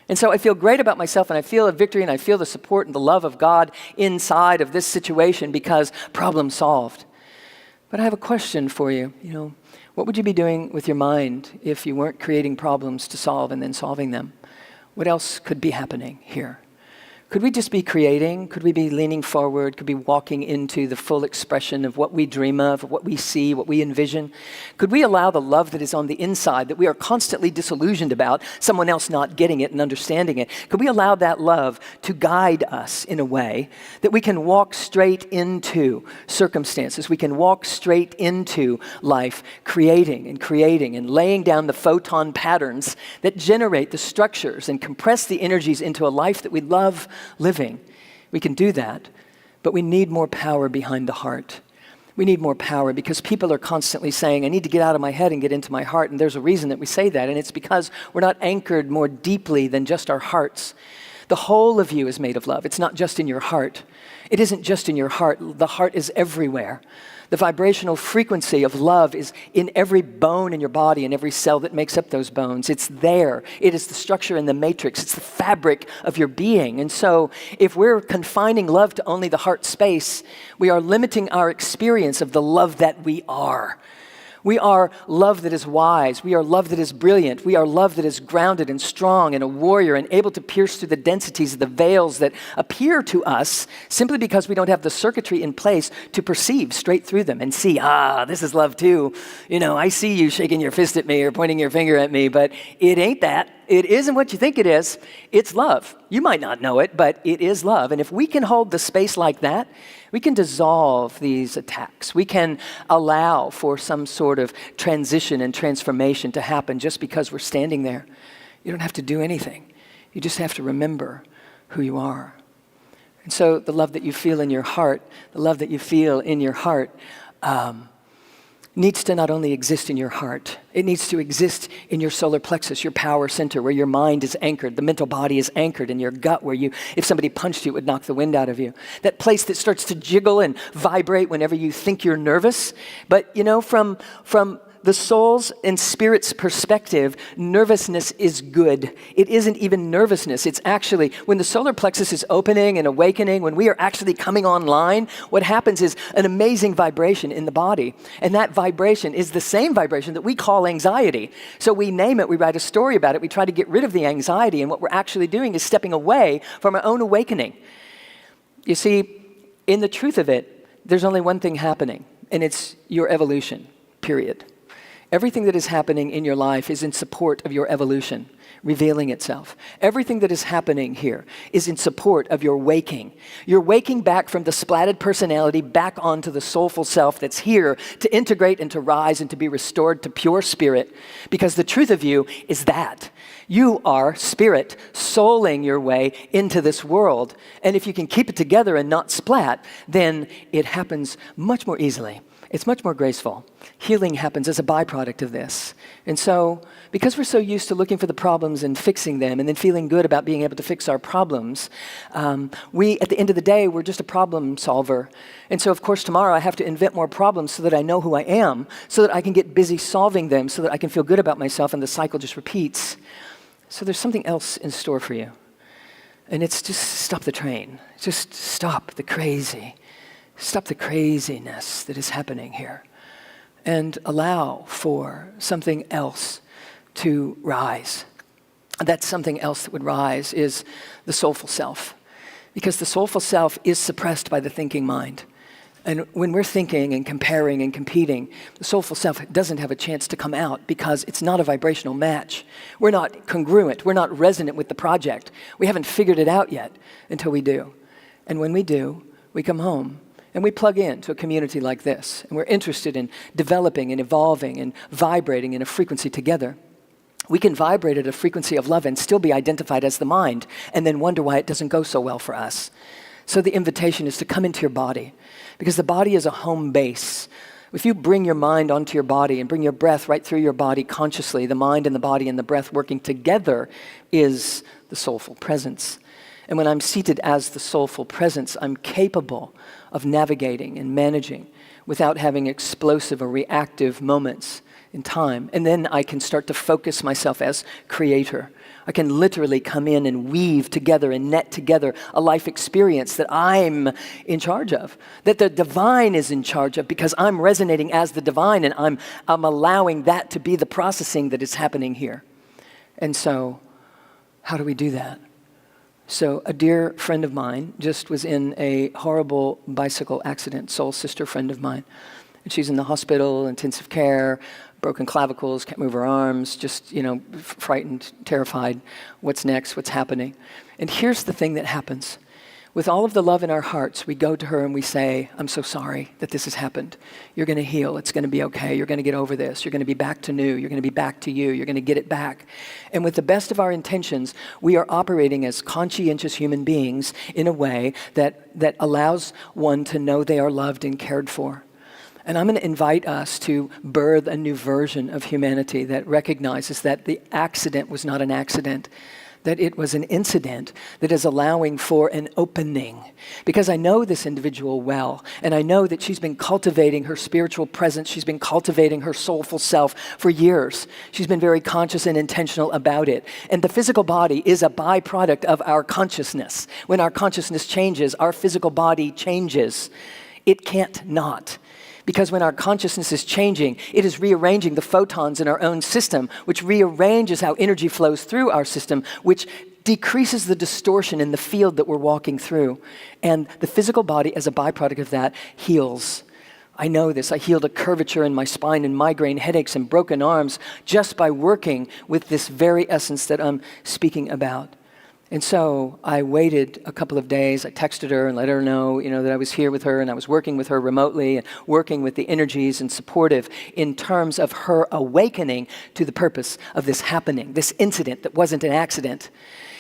Speaker 8: And so I feel great about myself, and I feel a victory, and I feel the support and the love of God inside of this situation because problem solved. But I have a question for you. What would you be doing with your mind if you weren't creating problems to solve and then solving them? What else could be happening here? Could we just be creating? Could we be leaning forward? Could we be walking into the full expression of what we dream of what we see, what we envision? Could we allow the love that is on the inside, that we are constantly disillusioned about, someone else not getting it and understanding it? Could we allow that love to guide us in a way that we can walk straight into circumstances? We can walk straight into life, creating and laying down the photon patterns that generate the structures and compress the energies into a life that we love living. We can do that, but we need more power behind the heart. We need more power because people are constantly saying, I need to get out of my head and get into my heart, and there's a reason that we say that, and it's because we're not anchored more deeply than just our hearts. The whole of you is made of love. It's not just in your heart. It isn't just in your heart. The heart is everywhere. The vibrational frequency of love is in every bone in your body and every cell that makes up those bones. It's there. It is the structure in the matrix. It's the fabric of your being. And so if we're confining love to only the heart space, we are limiting our experience of the love that we are. We are love that is wise. We are love that is brilliant. We are love that is grounded and strong and a warrior and able to pierce through the densities of the veils that appear to us simply because we don't have the circuitry in place to perceive straight through them and see, this is love too. You know, I see you shaking your fist at me or pointing your finger at me, but it ain't that. It isn't what you think it is. It's love. You might not know it, but it is love. And if we can hold the space like that, we can dissolve these attacks. We can allow for some sort of transition and transformation to happen just because we're standing there. You don't have to do anything. You just have to remember who you are. And so the love that you feel in your heart, needs to not only exist in your heart, it needs to exist in your solar plexus, your power center, where your mind is anchored, the mental body is anchored, in your gut, where if somebody punched you, it would knock the wind out of you. That place that starts to jiggle and vibrate whenever you think you're nervous. But, from the soul's and spirit's perspective, nervousness is good. It isn't even nervousness. It's actually, when the solar plexus is opening and awakening, when we are actually coming online, what happens is an amazing vibration in the body. And that vibration is the same vibration that we call anxiety. So we name it, we write a story about it, we try to get rid of the anxiety, and what we're actually doing is stepping away from our own awakening. You see, in the truth of it, there's only one thing happening, and it's your evolution, period. Everything that is happening in your life is in support of your evolution, revealing itself. Everything that is happening here is in support of your waking. You're waking back from the splatted personality back onto the soulful self that's here to integrate and to rise and to be restored to pure spirit, because the truth of you is that. You are spirit, souling your way into this world. And if you can keep it together and not splat, then it happens much more easily. It's much more graceful. Healing happens as a byproduct of this. And so, because we're so used to looking for the problems and fixing them and then feeling good about being able to fix our problems, we, at the end of the day, we're just a problem solver. And so, of course, tomorrow I have to invent more problems so that I know who I am, so that I can get busy solving them, so that I can feel good about myself, and the cycle just repeats. So there's something else in store for you. And it's just stop the train. Just stop the crazy. Stop the craziness that is happening here and allow for something else to rise. That something else that would rise is the soulful self, because the soulful self is suppressed by the thinking mind. And when we're thinking and comparing and competing, the soulful self doesn't have a chance to come out because it's not a vibrational match. We're not congruent. We're not resonant with the project. We haven't figured it out yet until we do. And when we do, we come home. And we plug into a community like this, and we're interested in developing and evolving and vibrating in a frequency together. We can vibrate at a frequency of love and still be identified as the mind, and then wonder why it doesn't go so well for us. So the invitation is to come into your body, because the body is a home base. If you bring your mind onto your body and bring your breath right through your body consciously, the mind and the body and the breath working together is the soulful presence. And when I'm seated as the soulful presence, I'm capable of navigating and managing without having explosive or reactive moments in time. And then I can start to focus myself as creator I can literally come in and weave together and net together a life experience that I'm in charge of, that the divine is in charge of, because I'm resonating as the divine, and I'm allowing that to be the processing that is happening here. And so, how do we do that? So a dear friend of mine just was in a horrible bicycle accident, soul sister friend of mine. And she's in the hospital, intensive care, broken clavicles, can't move her arms, just, frightened, terrified. What's next? What's happening? And here's the thing that happens. With all of the love in our hearts, we go to her and we say, I'm so sorry that this has happened. You're going to heal. It's going to be okay. You're going to get over this. You're going to be back to new. You're going to be back to you. You're going to get it back. And with the best of our intentions, we are operating as conscientious human beings in a way that allows one to know they are loved and cared for. And I'm going to invite us to birth a new version of humanity that recognizes that the accident was not an accident, that it was an incident that is allowing for an opening. Because I know this individual well, and I know that she's been cultivating her spiritual presence, she's been cultivating her soulful self for years. She's been very conscious and intentional about it. And the physical body is a byproduct of our consciousness. When our consciousness changes, our physical body changes. It can't not. Because when our consciousness is changing, it is rearranging the photons in our own system, which rearranges how energy flows through our system, which decreases the distortion in the field that we're walking through. And the physical body, as a byproduct of that, heals. I know this. I healed a curvature in my spine and migraine headaches and broken arms just by working with this very essence that I'm speaking about. And so I waited a couple of days. I texted her and let her know, that I was here with her and I was working with her remotely and working with the energies and supportive in terms of her awakening to the purpose of this happening, this incident that wasn't an accident.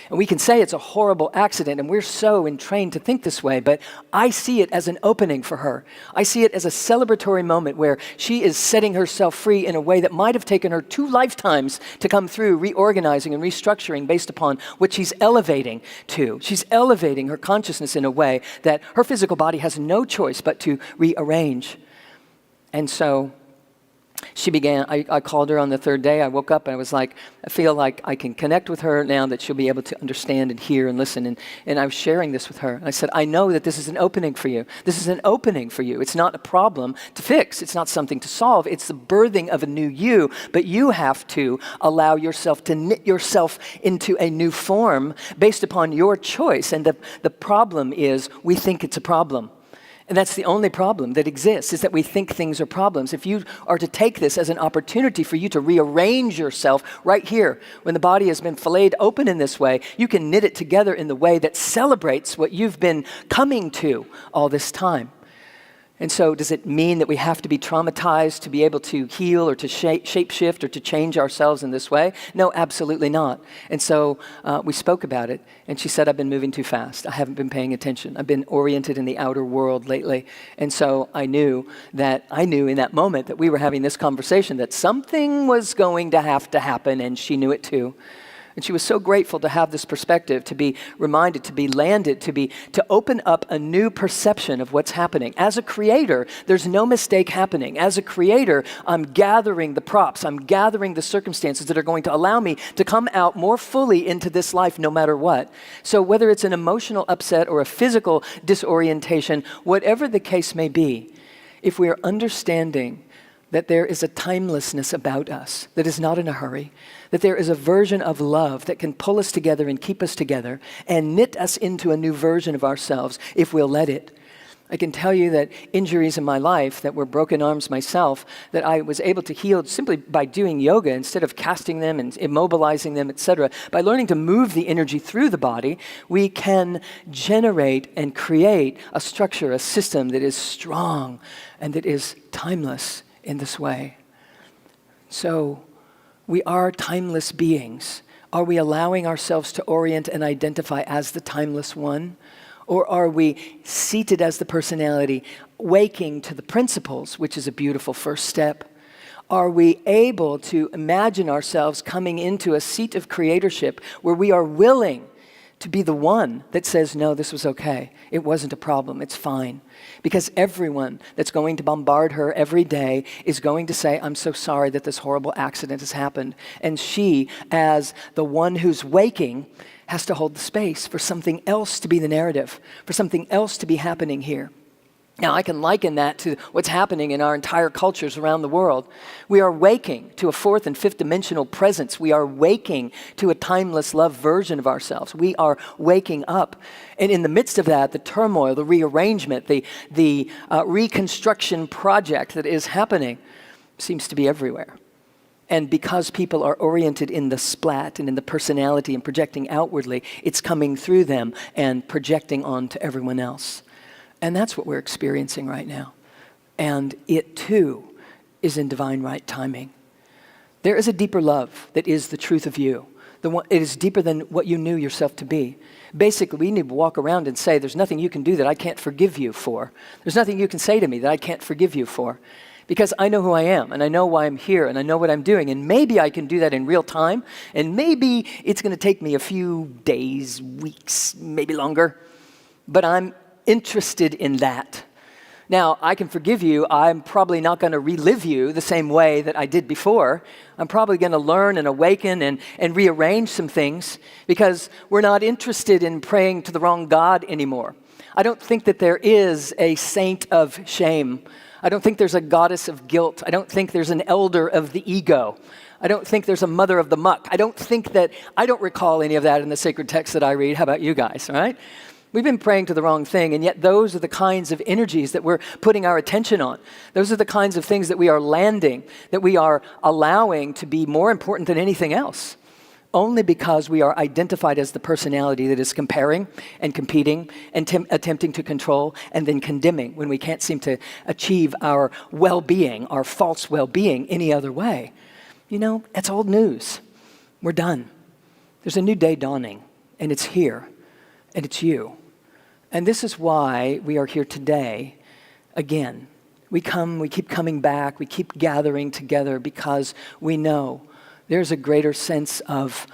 Speaker 8: And we can say it's a horrible accident, and we're so entrained to think this way, but I see it as an opening for her. I see it as a celebratory moment where she is setting herself free in a way that might have taken her 2 lifetimes to come through, reorganizing and restructuring based upon what she's elevating to. She's elevating her consciousness in a way that her physical body has no choice but to rearrange. And so she began, I called her on the 3rd day. I woke up and I was like, I feel like I can connect with her now, that she'll be able to understand and hear and listen. And I was sharing this with her. I said, I know that this is an opening for you. This is an opening for you. It's not a problem to fix. It's not something to solve. It's the birthing of a new you. But you have to allow yourself to knit yourself into a new form based upon your choice. And the problem is we think it's a problem. And that's the only problem that exists, is that we think things are problems. If you are to take this as an opportunity for you to rearrange yourself right here, when the body has been filleted open in this way, you can knit it together in the way that celebrates what you've been coming to all this time. And so does it mean that we have to be traumatized to be able to heal or to shape-shift or to change ourselves in this way? No, absolutely not. And so we spoke about it, and she said, I've been moving too fast. I haven't been paying attention. I've been oriented in the outer world lately. And so I knew in that moment that we were having this conversation that something was going to have to happen, and she knew it too. And she was so grateful to have this perspective, to be reminded, to be landed, to open up a new perception of what's happening. As a creator, there's no mistake happening. As a creator, I'm gathering the props. I'm gathering the circumstances that are going to allow me to come out more fully into this life no matter what. So whether it's an emotional upset or a physical disorientation, whatever the case may be, if we are understanding that there is a timelessness about us that is not in a hurry, that there is a version of love that can pull us together and keep us together and knit us into a new version of ourselves if we'll let it. I can tell you that injuries in my life that were broken arms myself, that I was able to heal simply by doing yoga instead of casting them and immobilizing them, etc. By learning to move the energy through the body, we can generate and create a structure, a system that is strong and that is timeless in this way. So we are timeless beings. Are we allowing ourselves to orient and identify as the timeless one? Or are we seated as the personality, waking to the principles, which is a beautiful first step? Are we able to imagine ourselves coming into a seat of creatorship where we are willing to be the one that says, no, this was okay. It wasn't a problem. It's fine. Because everyone that's going to bombard her every day is going to say, I'm so sorry that this horrible accident has happened. And she, as the one who's waking, has to hold the space for something else to be the narrative, for something else to be happening here. Now, I can liken that to what's happening in our entire cultures around the world. We are waking to a fourth and fifth dimensional presence. We are waking to a timeless love version of ourselves. We are waking up. And in the midst of that, the turmoil, the rearrangement, the reconstruction project that is happening seems to be everywhere. And because people are oriented in the splat and in the personality and projecting outwardly, it's coming through them and projecting onto everyone else. And that's what we're experiencing right now. And it too is in divine right timing. There is a deeper love that is the truth of you. It is deeper than what you knew yourself to be. Basically, we need to walk around and say, there's nothing you can do that I can't forgive you for. There's nothing you can say to me that I can't forgive you for. Because I know who I am, and I know why I'm here, and I know what I'm doing. And maybe I can do that in real time, and maybe it's going to take me a few days, weeks, maybe longer. But I'm interested in that. Now, I can forgive you. I'm probably not going to relive you the same way that I did before. I'm probably going to learn and awaken and rearrange some things because we're not interested in praying to the wrong God anymore. I don't think that there is a saint of shame. I don't think there's a goddess of guilt. I don't think there's an elder of the ego. I don't think there's a mother of the muck. I don't recall any of that in the sacred text that I read. How about you guys, all right? We've been praying to the wrong thing, and yet those are the kinds of energies that we're putting our attention on. Those are the kinds of things that we are landing, that we are allowing to be more important than anything else, only because we are identified as the personality that is comparing and competing and attempting to control and then condemning when we can't seem to achieve our well-being, our false well-being, any other way. You know, that's old news. We're done. There's a new day dawning, and it's here, and it's you. And this is why we are here today again. We keep coming back, we keep gathering together because we know there's a greater sense of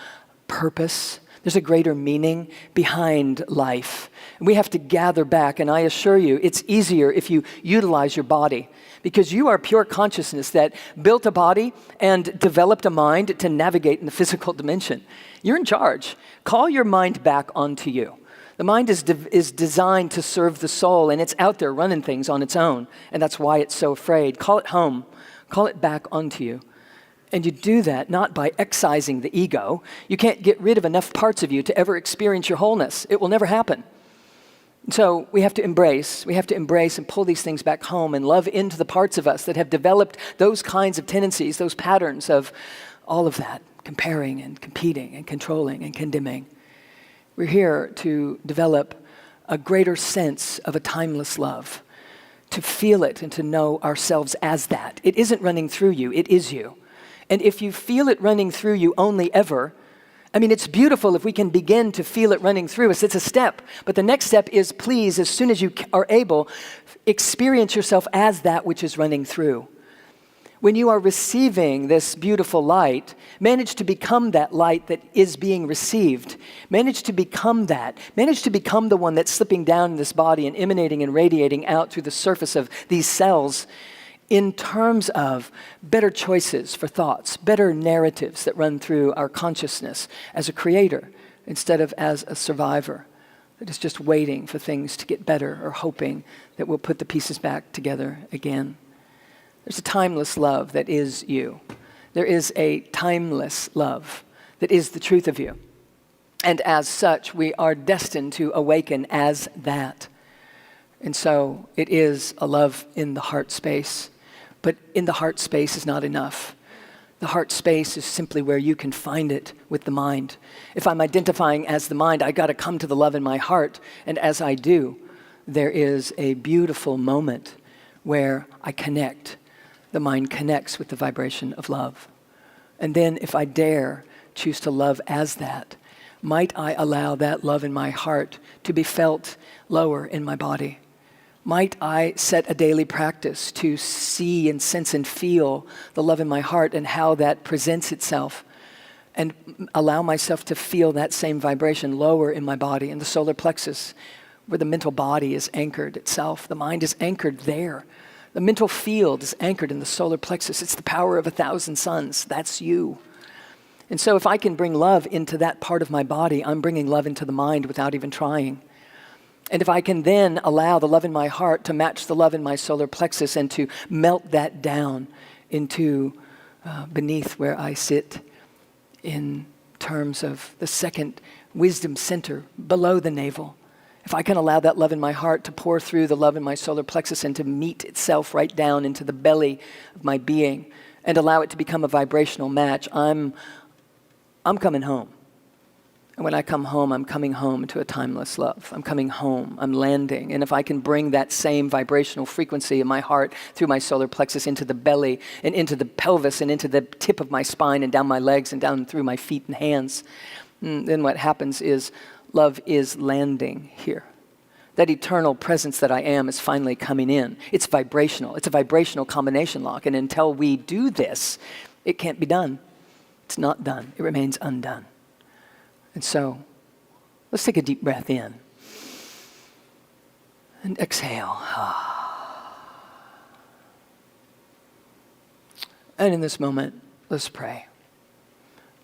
Speaker 8: purpose. There's a greater meaning behind life. And we have to gather back, and I assure you, it's easier if you utilize your body because you are pure consciousness that built a body and developed a mind to navigate in the physical dimension. You're in charge. Call your mind back onto you. The mind is designed to serve the soul, and it's out there running things on its own, and that's why it's so afraid. Call it home. Call it back onto you. And you do that not by excising the ego. You can't get rid of enough parts of you to ever experience your wholeness. It will never happen. So we have to embrace and pull these things back home and love into the parts of us that have developed those kinds of tendencies, those patterns of all of that, comparing and competing and controlling and condemning. We're here to develop a greater sense of a timeless love, to feel it and to know ourselves as that. It isn't running through you, it is you. And if you feel it running through you only ever, I mean, it's beautiful if we can begin to feel it running through us. It's a step. But the next step is, please, as soon as you are able, experience yourself as that which is running through. When you are receiving this beautiful light, manage to become that light that is being received. Manage to become that. Manage to become the one that's slipping down in this body and emanating and radiating out through the surface of these cells in terms of better choices for thoughts, better narratives that run through our consciousness as a creator instead of as a survivor that is just waiting for things to get better or hoping that we'll put the pieces back together again. There's a timeless love that is you. There is a timeless love that is the truth of you. And as such, we are destined to awaken as that. And so it is a love in the heart space. But in the heart space is not enough. The heart space is simply where you can find it with the mind. If I'm identifying as the mind, I got to come to the love in my heart. And as I do, there is a beautiful moment where I connect. The mind connects with the vibration of love. And then if I dare choose to love as that, might I allow that love in my heart to be felt lower in my body? Might I set a daily practice to see and sense and feel the love in my heart and how that presents itself and allow myself to feel that same vibration lower in my body, in the solar plexus, where the mental body is anchored itself. The mind is anchored there. The mental field is anchored in the solar plexus. It's the power of 1,000 suns. That's you. And so if I can bring love into that part of my body, I'm bringing love into the mind without even trying. And if I can then allow the love in my heart to match the love in my solar plexus and to melt that down into beneath where I sit in terms of the second wisdom center below the navel. If I can allow that love in my heart to pour through the love in my solar plexus and to meet itself right down into the belly of my being and allow it to become a vibrational match, I'm coming home. And when I come home, I'm coming home to a timeless love. I'm coming home. I'm landing. And if I can bring that same vibrational frequency in my heart through my solar plexus into the belly and into the pelvis and into the tip of my spine and down my legs and down through my feet and hands, then what happens is love is landing here. That eternal presence that I am is finally coming in. It's vibrational. It's a vibrational combination lock. And until we do this, it can't be done. It's not done. It remains undone. And so, let's take a deep breath in. And exhale. And in this moment, let's pray.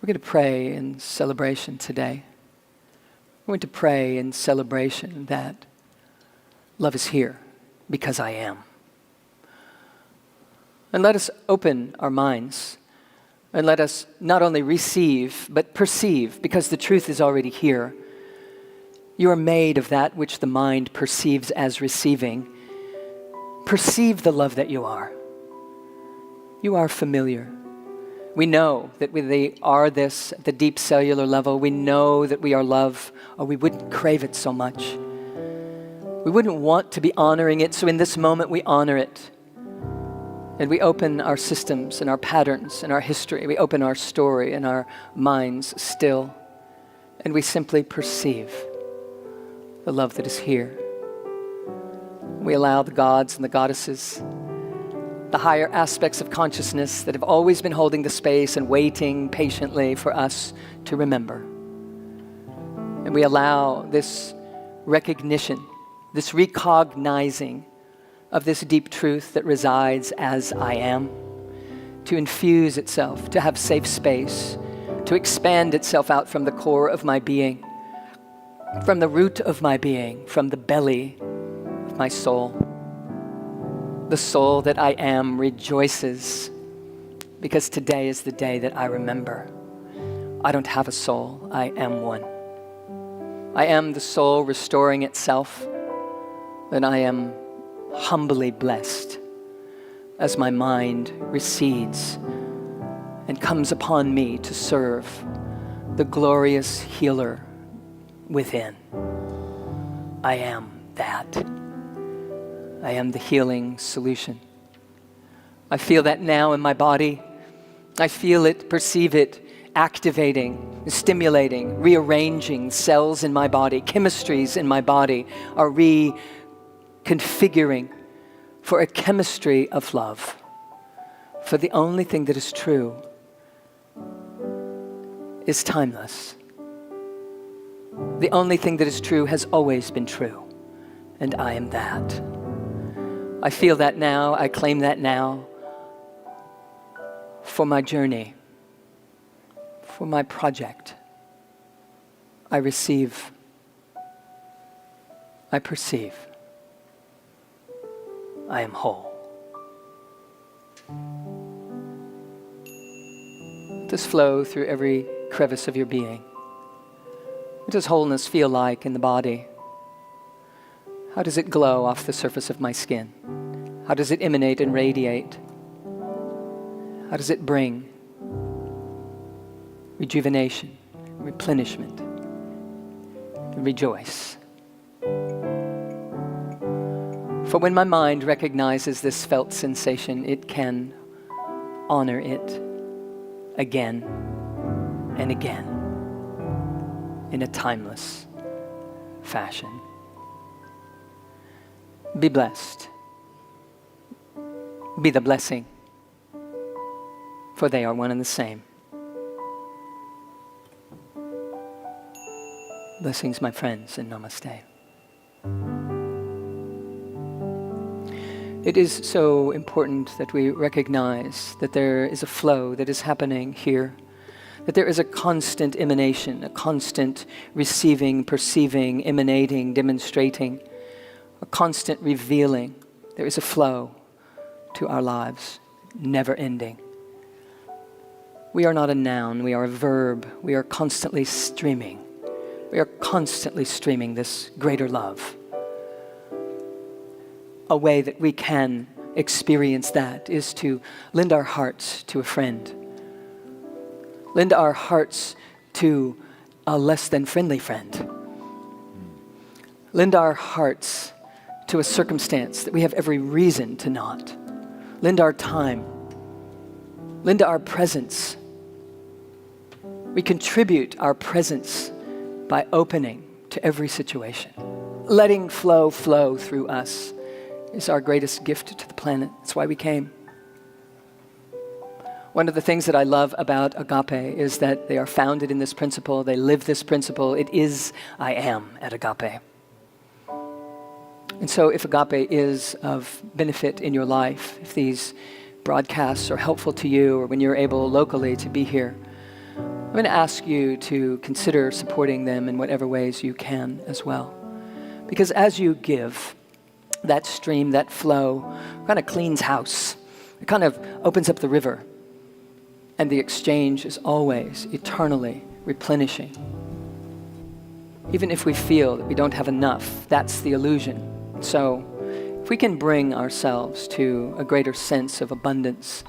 Speaker 8: We're going to pray in celebration today. We're going to pray in celebration that love is here because I am. And let us open our minds. And let us not only receive, but perceive, because the truth is already here. You are made of that which the mind perceives as receiving. Perceive the love that you are. You are familiar. We know that we are this at the deep cellular level. We know that we are love, or we wouldn't crave it so much. We wouldn't want to be honoring it, so in this moment we honor it. And we open our systems and our patterns and our history. We open our story and our minds still. And we simply perceive the love that is here. We allow the gods and the goddesses, the higher aspects of consciousness that have always been holding the space and waiting patiently for us to remember. And we allow this recognition, this recognizing of this deep truth that resides as I am, to infuse itself, to have safe space, to expand itself out from the core of my being, from the root of my being, from the belly of my soul. The soul that I am rejoices because today is the day that I remember. I don't have a soul, I am one. I am the soul restoring itself, and I am humbly blessed as my mind recedes and comes upon me to serve the glorious healer within. I am that. I am the healing solution. I feel that now in my body. I feel it, perceive it, activating, stimulating, rearranging cells in my body. Chemistries in my body are reconfiguring for a chemistry of love. For the only thing that is true is timeless. The only thing that is true has always been true, and I am that. I feel that now, I claim that now for my journey, for my project. I receive, I perceive. I am whole. Let this flow through every crevice of your being. What does wholeness feel like in the body? How does it glow off the surface of my skin? How does it emanate and radiate? How does it bring rejuvenation, replenishment, and rejoice? For when my mind recognizes this felt sensation, it can honor it again and again in a timeless fashion. Be blessed. Be the blessing, for they are one and the same. Blessings, my friends, and namaste. It is so important that we recognize that there is a flow that is happening here, that there is a constant emanation, a constant receiving, perceiving, emanating, demonstrating, a constant revealing. There is a flow to our lives, never ending. We are not a noun, we are a verb. We are constantly streaming. We are constantly streaming this greater love. A way that we can experience that is to lend our hearts to a friend. Lend our hearts to a less than friendly friend. Lend our hearts to a circumstance that we have every reason to not. Lend our time. Lend our presence. We contribute our presence by opening to every situation. Letting flow through us is our greatest gift to the planet. That's why we came. One of the things that I love about Agape is that they are founded in this principle. They live this principle. It is I am at Agape. And so if Agape is of benefit in your life, if these broadcasts are helpful to you, or when you're able locally to be here, I'm going to ask you to consider supporting them in whatever ways you can as well. Because as you give, that stream, that flow, kind of cleans house. It kind of opens up the river. And the exchange is always eternally replenishing. Even if we feel that we don't have enough, that's the illusion. So if we can bring ourselves to a greater sense of abundance,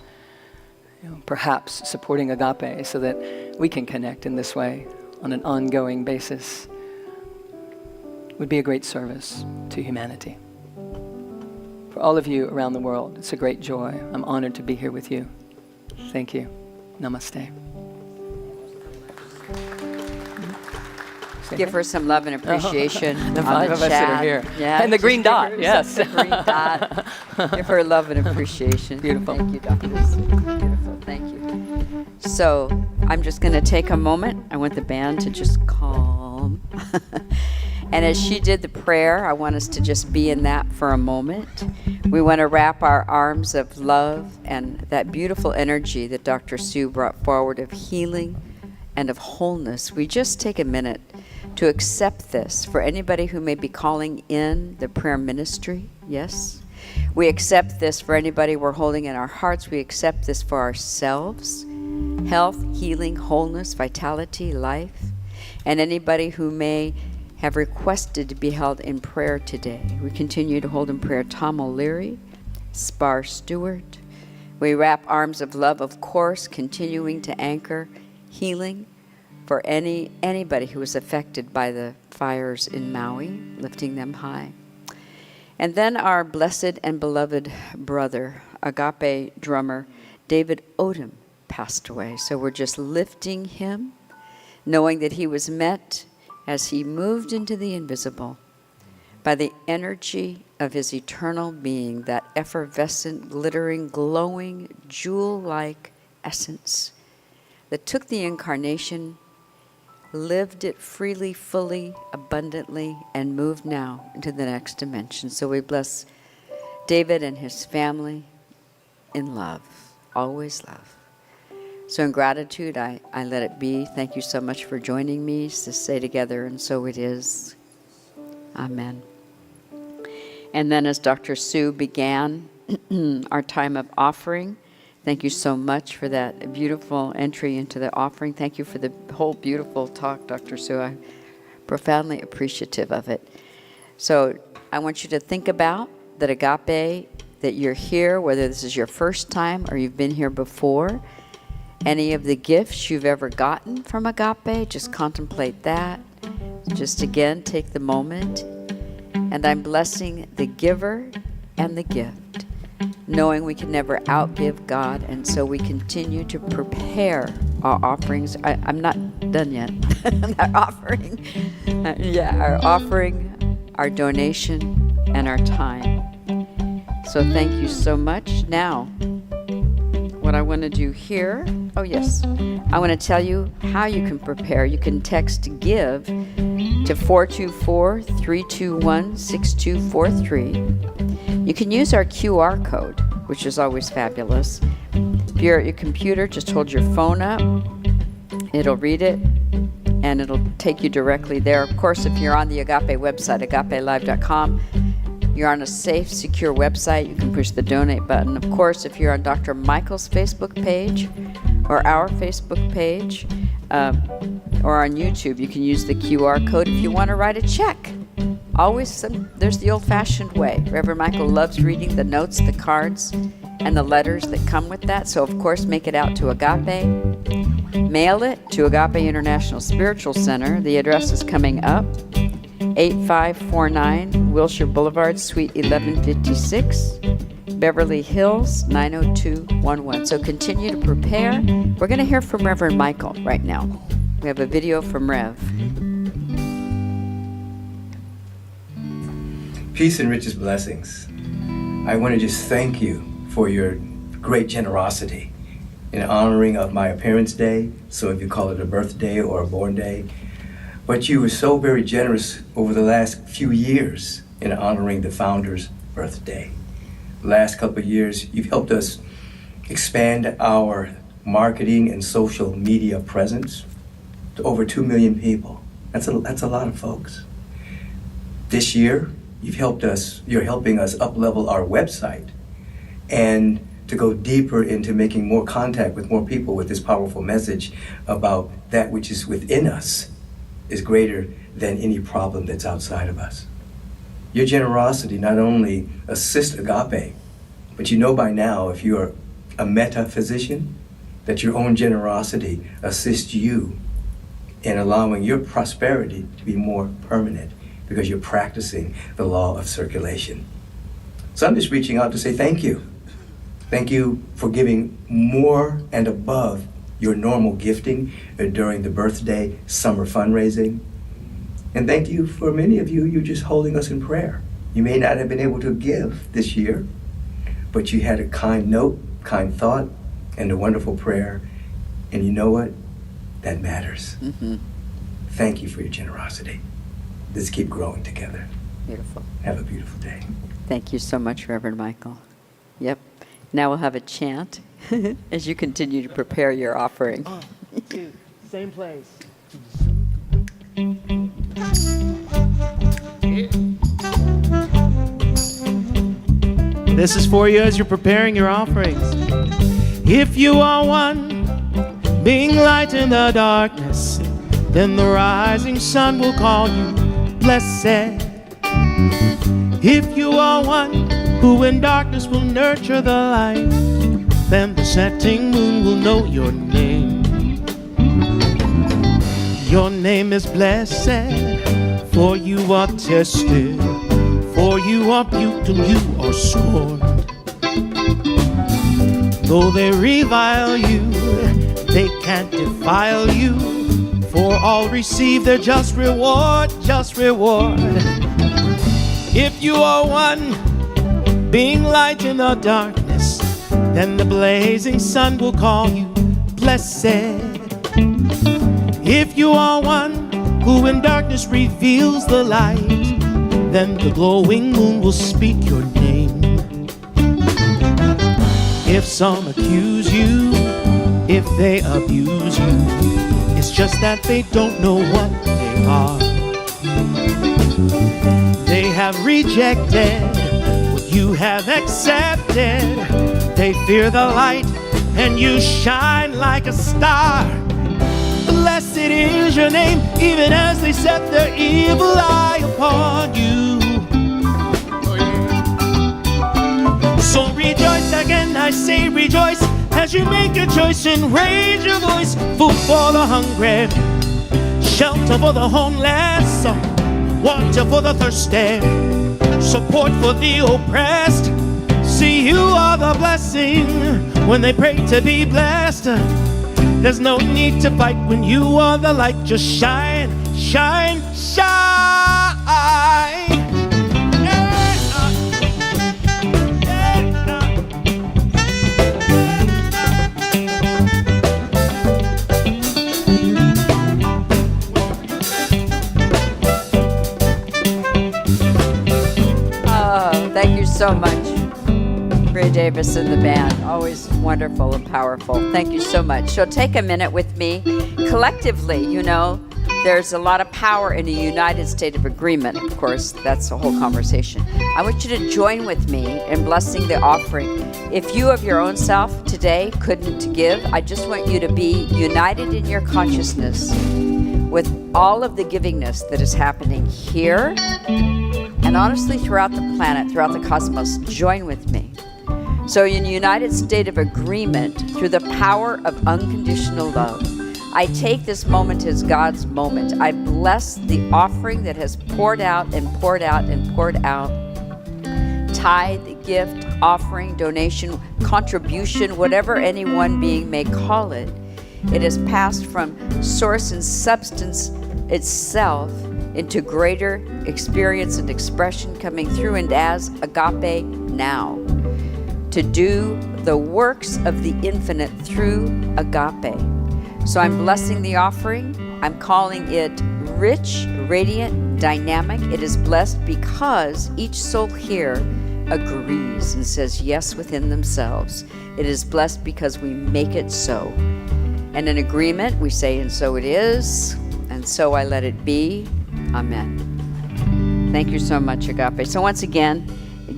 Speaker 8: perhaps supporting Agape so that we can connect in this way on an ongoing basis, would be a great service to humanity. For all of you around the world, it's a great joy. I'm honored to be here with you. Thank you. Namaste.
Speaker 2: Give her some love and appreciation.
Speaker 8: The five of us that are here.
Speaker 2: Yeah,
Speaker 8: and the green dot,
Speaker 2: the
Speaker 8: yes.
Speaker 2: green dot. Give her love and appreciation.
Speaker 8: Beautiful.
Speaker 2: Thank you, Dr. Beautiful. Thank you. So I'm just going to take a moment. I want the band to just calm. And as she did the prayer, I want us to just be in that for a moment. We want to wrap our arms of love and that beautiful energy that Dr. Sue brought forward of healing and of wholeness. We just take a minute to accept this for anybody who may be calling in the prayer ministry. Yes. We accept this for anybody we're holding in our hearts. We accept this for ourselves. Health, healing, wholeness, vitality, life. And anybody who may have requested to be held in prayer today. We continue to hold in prayer Tom O'Leary, Spar Stewart. We wrap arms of love, of course, continuing to anchor healing for anybody who was affected by the fires in Maui, lifting them high. And then our blessed and beloved brother, Agape drummer, David Odom, passed away. So we're just lifting him, knowing that he was met as he moved into the invisible by the energy of his eternal being, that effervescent, glittering, glowing, jewel-like essence that took the incarnation, lived it freely, fully, abundantly, and moved now into the next dimension. So we bless David and his family in love, always love. So in gratitude, I let it be. Thank you so much for joining me to say together, and so it is. Amen. And then as Dr. Sue began our time of offering, thank you so much for that beautiful entry into the offering. Thank you for the whole beautiful talk, Dr. Sue. I'm profoundly appreciative of it. So I want you to think about that Agape, that you're here, whether this is your first time or you've been here before. Any of the gifts you've ever gotten from Agape, just contemplate that. Just again, take the moment. And I'm blessing the giver and the gift, knowing we can never outgive God, and so we continue to prepare our offerings. I'm not done yet. Our offering, our offering, our donation, and our time. So thank you so much. Now, what I want to do here, I want to tell you how you can prepare. You can text GIVE to 424-321-6243. You can use our QR code, which is always fabulous. If you're at your computer, just hold your phone up. It'll read it, and it'll take you directly there. Of course, if you're on the Agape website, agapelive.com, you're on a safe, secure website. You can push the donate button. Of course, if you're on Dr. Michael's Facebook page or our Facebook page or on YouTube, you can use the QR code if you want to write a check. Always, there's the old-fashioned way. Reverend Michael loves reading the notes, the cards, and the letters that come with that. So, of course, make it out to Agape. Mail it to Agape International Spiritual Center. The address is coming up. 8549 Wilshire Boulevard, Suite 1156, Beverly Hills, 90211. So continue to prepare. We're going to hear from Reverend Michael right now. We have a video from Rev.
Speaker 7: Peace and richest blessings. I want to just thank you for your great generosity in honoring of my appearance day. So if you call it a birthday or a born day, but you were so very generous over the last few years in honoring the founder's birthday. The last couple of years, you've helped us expand our marketing and social media presence to over 2 million people. That's a lot of folks. This year, you're helping us up-level our website and to go deeper into making more contact with more people with this powerful message about that which is within us is greater than any problem that's outside of us. Your generosity not only assists Agape, but you know by now, if you're a metaphysician, that your own generosity assists you in allowing your prosperity to be more permanent because you're practicing the law of circulation. So I'm just reaching out to say thank you. Thank you for giving more and above your normal gifting during the birthday summer fundraising. And thank you for many of you, you're just holding us in prayer. You may not have been able to give this year, but you had a kind note, kind thought, and a wonderful prayer. And you know what? That matters.
Speaker 2: Mm-hmm.
Speaker 7: Thank you for your generosity. Let's keep growing together.
Speaker 2: Beautiful.
Speaker 7: Have a beautiful day.
Speaker 2: Thank you so much, Reverend Michael. Yep. Now we'll have a chant as you continue to prepare your offering.
Speaker 1: 1, 2, same place. This is for you as you're preparing your offerings. If you are one being light in the darkness, then the rising sun will call you blessed. If you are one who in darkness will nurture the light, then the setting moon will know your name. Your name is blessed, for you are tested, for you are rebuked and you are scorned. Though they revile you, they can't defile you, for all receive their just reward, just reward. If you are one being light in the darkness, then the blazing sun will call you blessed. If you are one who in darkness reveals the light, then the glowing moon will speak your name. If some accuse you, if they abuse you, it's just that they don't know what they are. They have rejected what you have accepted. They fear the light and you shine like a star. Blessed is your name, even as they set their evil eye upon you. So rejoice again, I say rejoice, as you make your choice and raise your voice. Food for the hungry, shelter for the homeless, water for the thirsty, support for the oppressed. See, you are the blessing when they pray to be blessed. There's no need to fight when you are the light. Just shine, shine, shine.
Speaker 2: Davis and the band. Always wonderful and powerful. Thank you so much. So take a minute with me. Collectively, you know, there's a lot of power in a united state of agreement. Of course, that's the whole conversation. I want you to join with me in blessing the offering. If you of your own self today couldn't give, I just want you to be united in your consciousness with all of the givingness that is happening here and honestly throughout the planet, throughout the cosmos. Join with me. So in a united state of agreement through the power of unconditional love, I take this moment as God's moment. I bless the offering that has poured out and poured out and poured out. Tithe, gift, offering, donation, contribution, whatever any one being may call it. It has passed from source and substance itself into greater experience and expression coming through and as agape now. To do the works of the infinite through agape. So I'm blessing the offering. I'm calling it rich, radiant, dynamic. It is blessed because each soul here agrees and says yes within themselves. It is blessed because we make it so. And in agreement, we say, and so it is, and so I let it be. Amen. Thank you so much, Agape. So once again,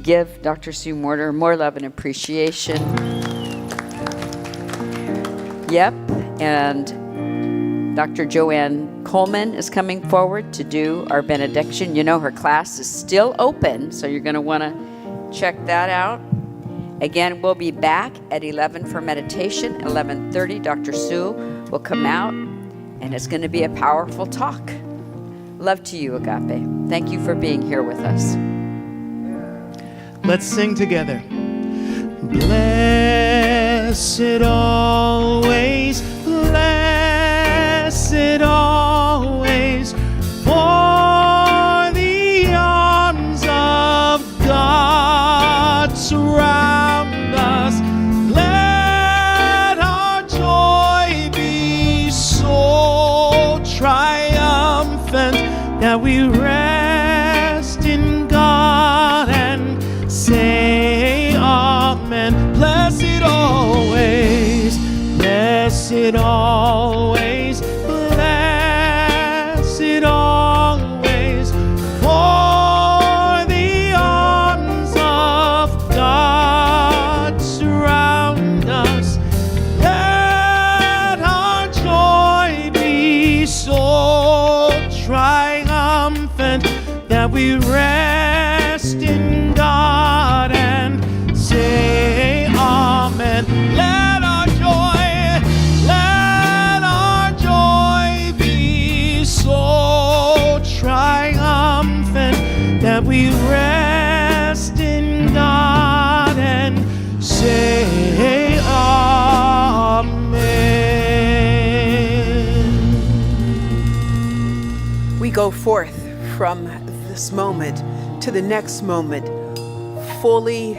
Speaker 2: give Dr. Sue Morter more love and appreciation. Yep. And Dr. Joanne Coleman is coming forward to do our benediction. You know, her class is still open, so you're going to want to check that out. Again, we'll be back at 11 for meditation. 11:30, Dr. Sue will come out, and it's going to be a powerful talk. Love to you, Agape. Thank you for being here with us.
Speaker 1: Let's sing together. Blessed always, blessed always, for the arms of God surround us. Let our joy be so triumphant that we rest in God and say amen. Blessed always, blessed always, blessed always, for the arms of God surround us. Let our joy be so triumphant that we rest in God and say amen. Let our joy be so triumphant that we rest in God and say amen.
Speaker 9: We go forth from this moment to the next moment, fully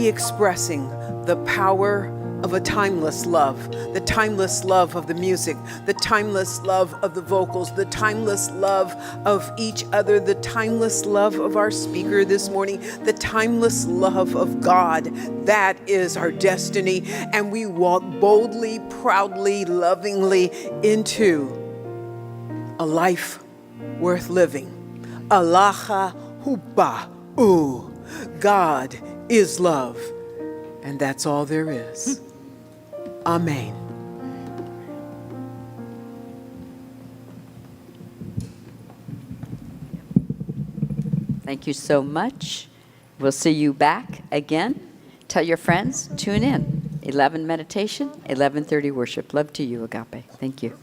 Speaker 9: expressing the power of a timeless love, the timeless love of the music, the timeless love of the vocals, the timeless love of each other, the timeless love of our speaker this morning, the timeless love of God. That is our destiny, and we walk boldly, proudly, lovingly into a life worth living. Alaha Huba U. God is love, and that's all there is. Amen.
Speaker 2: Thank you so much. We'll see you back again. Tell your friends, tune in. 11 meditation, 11:30 worship. Love to you, Agape. Thank you.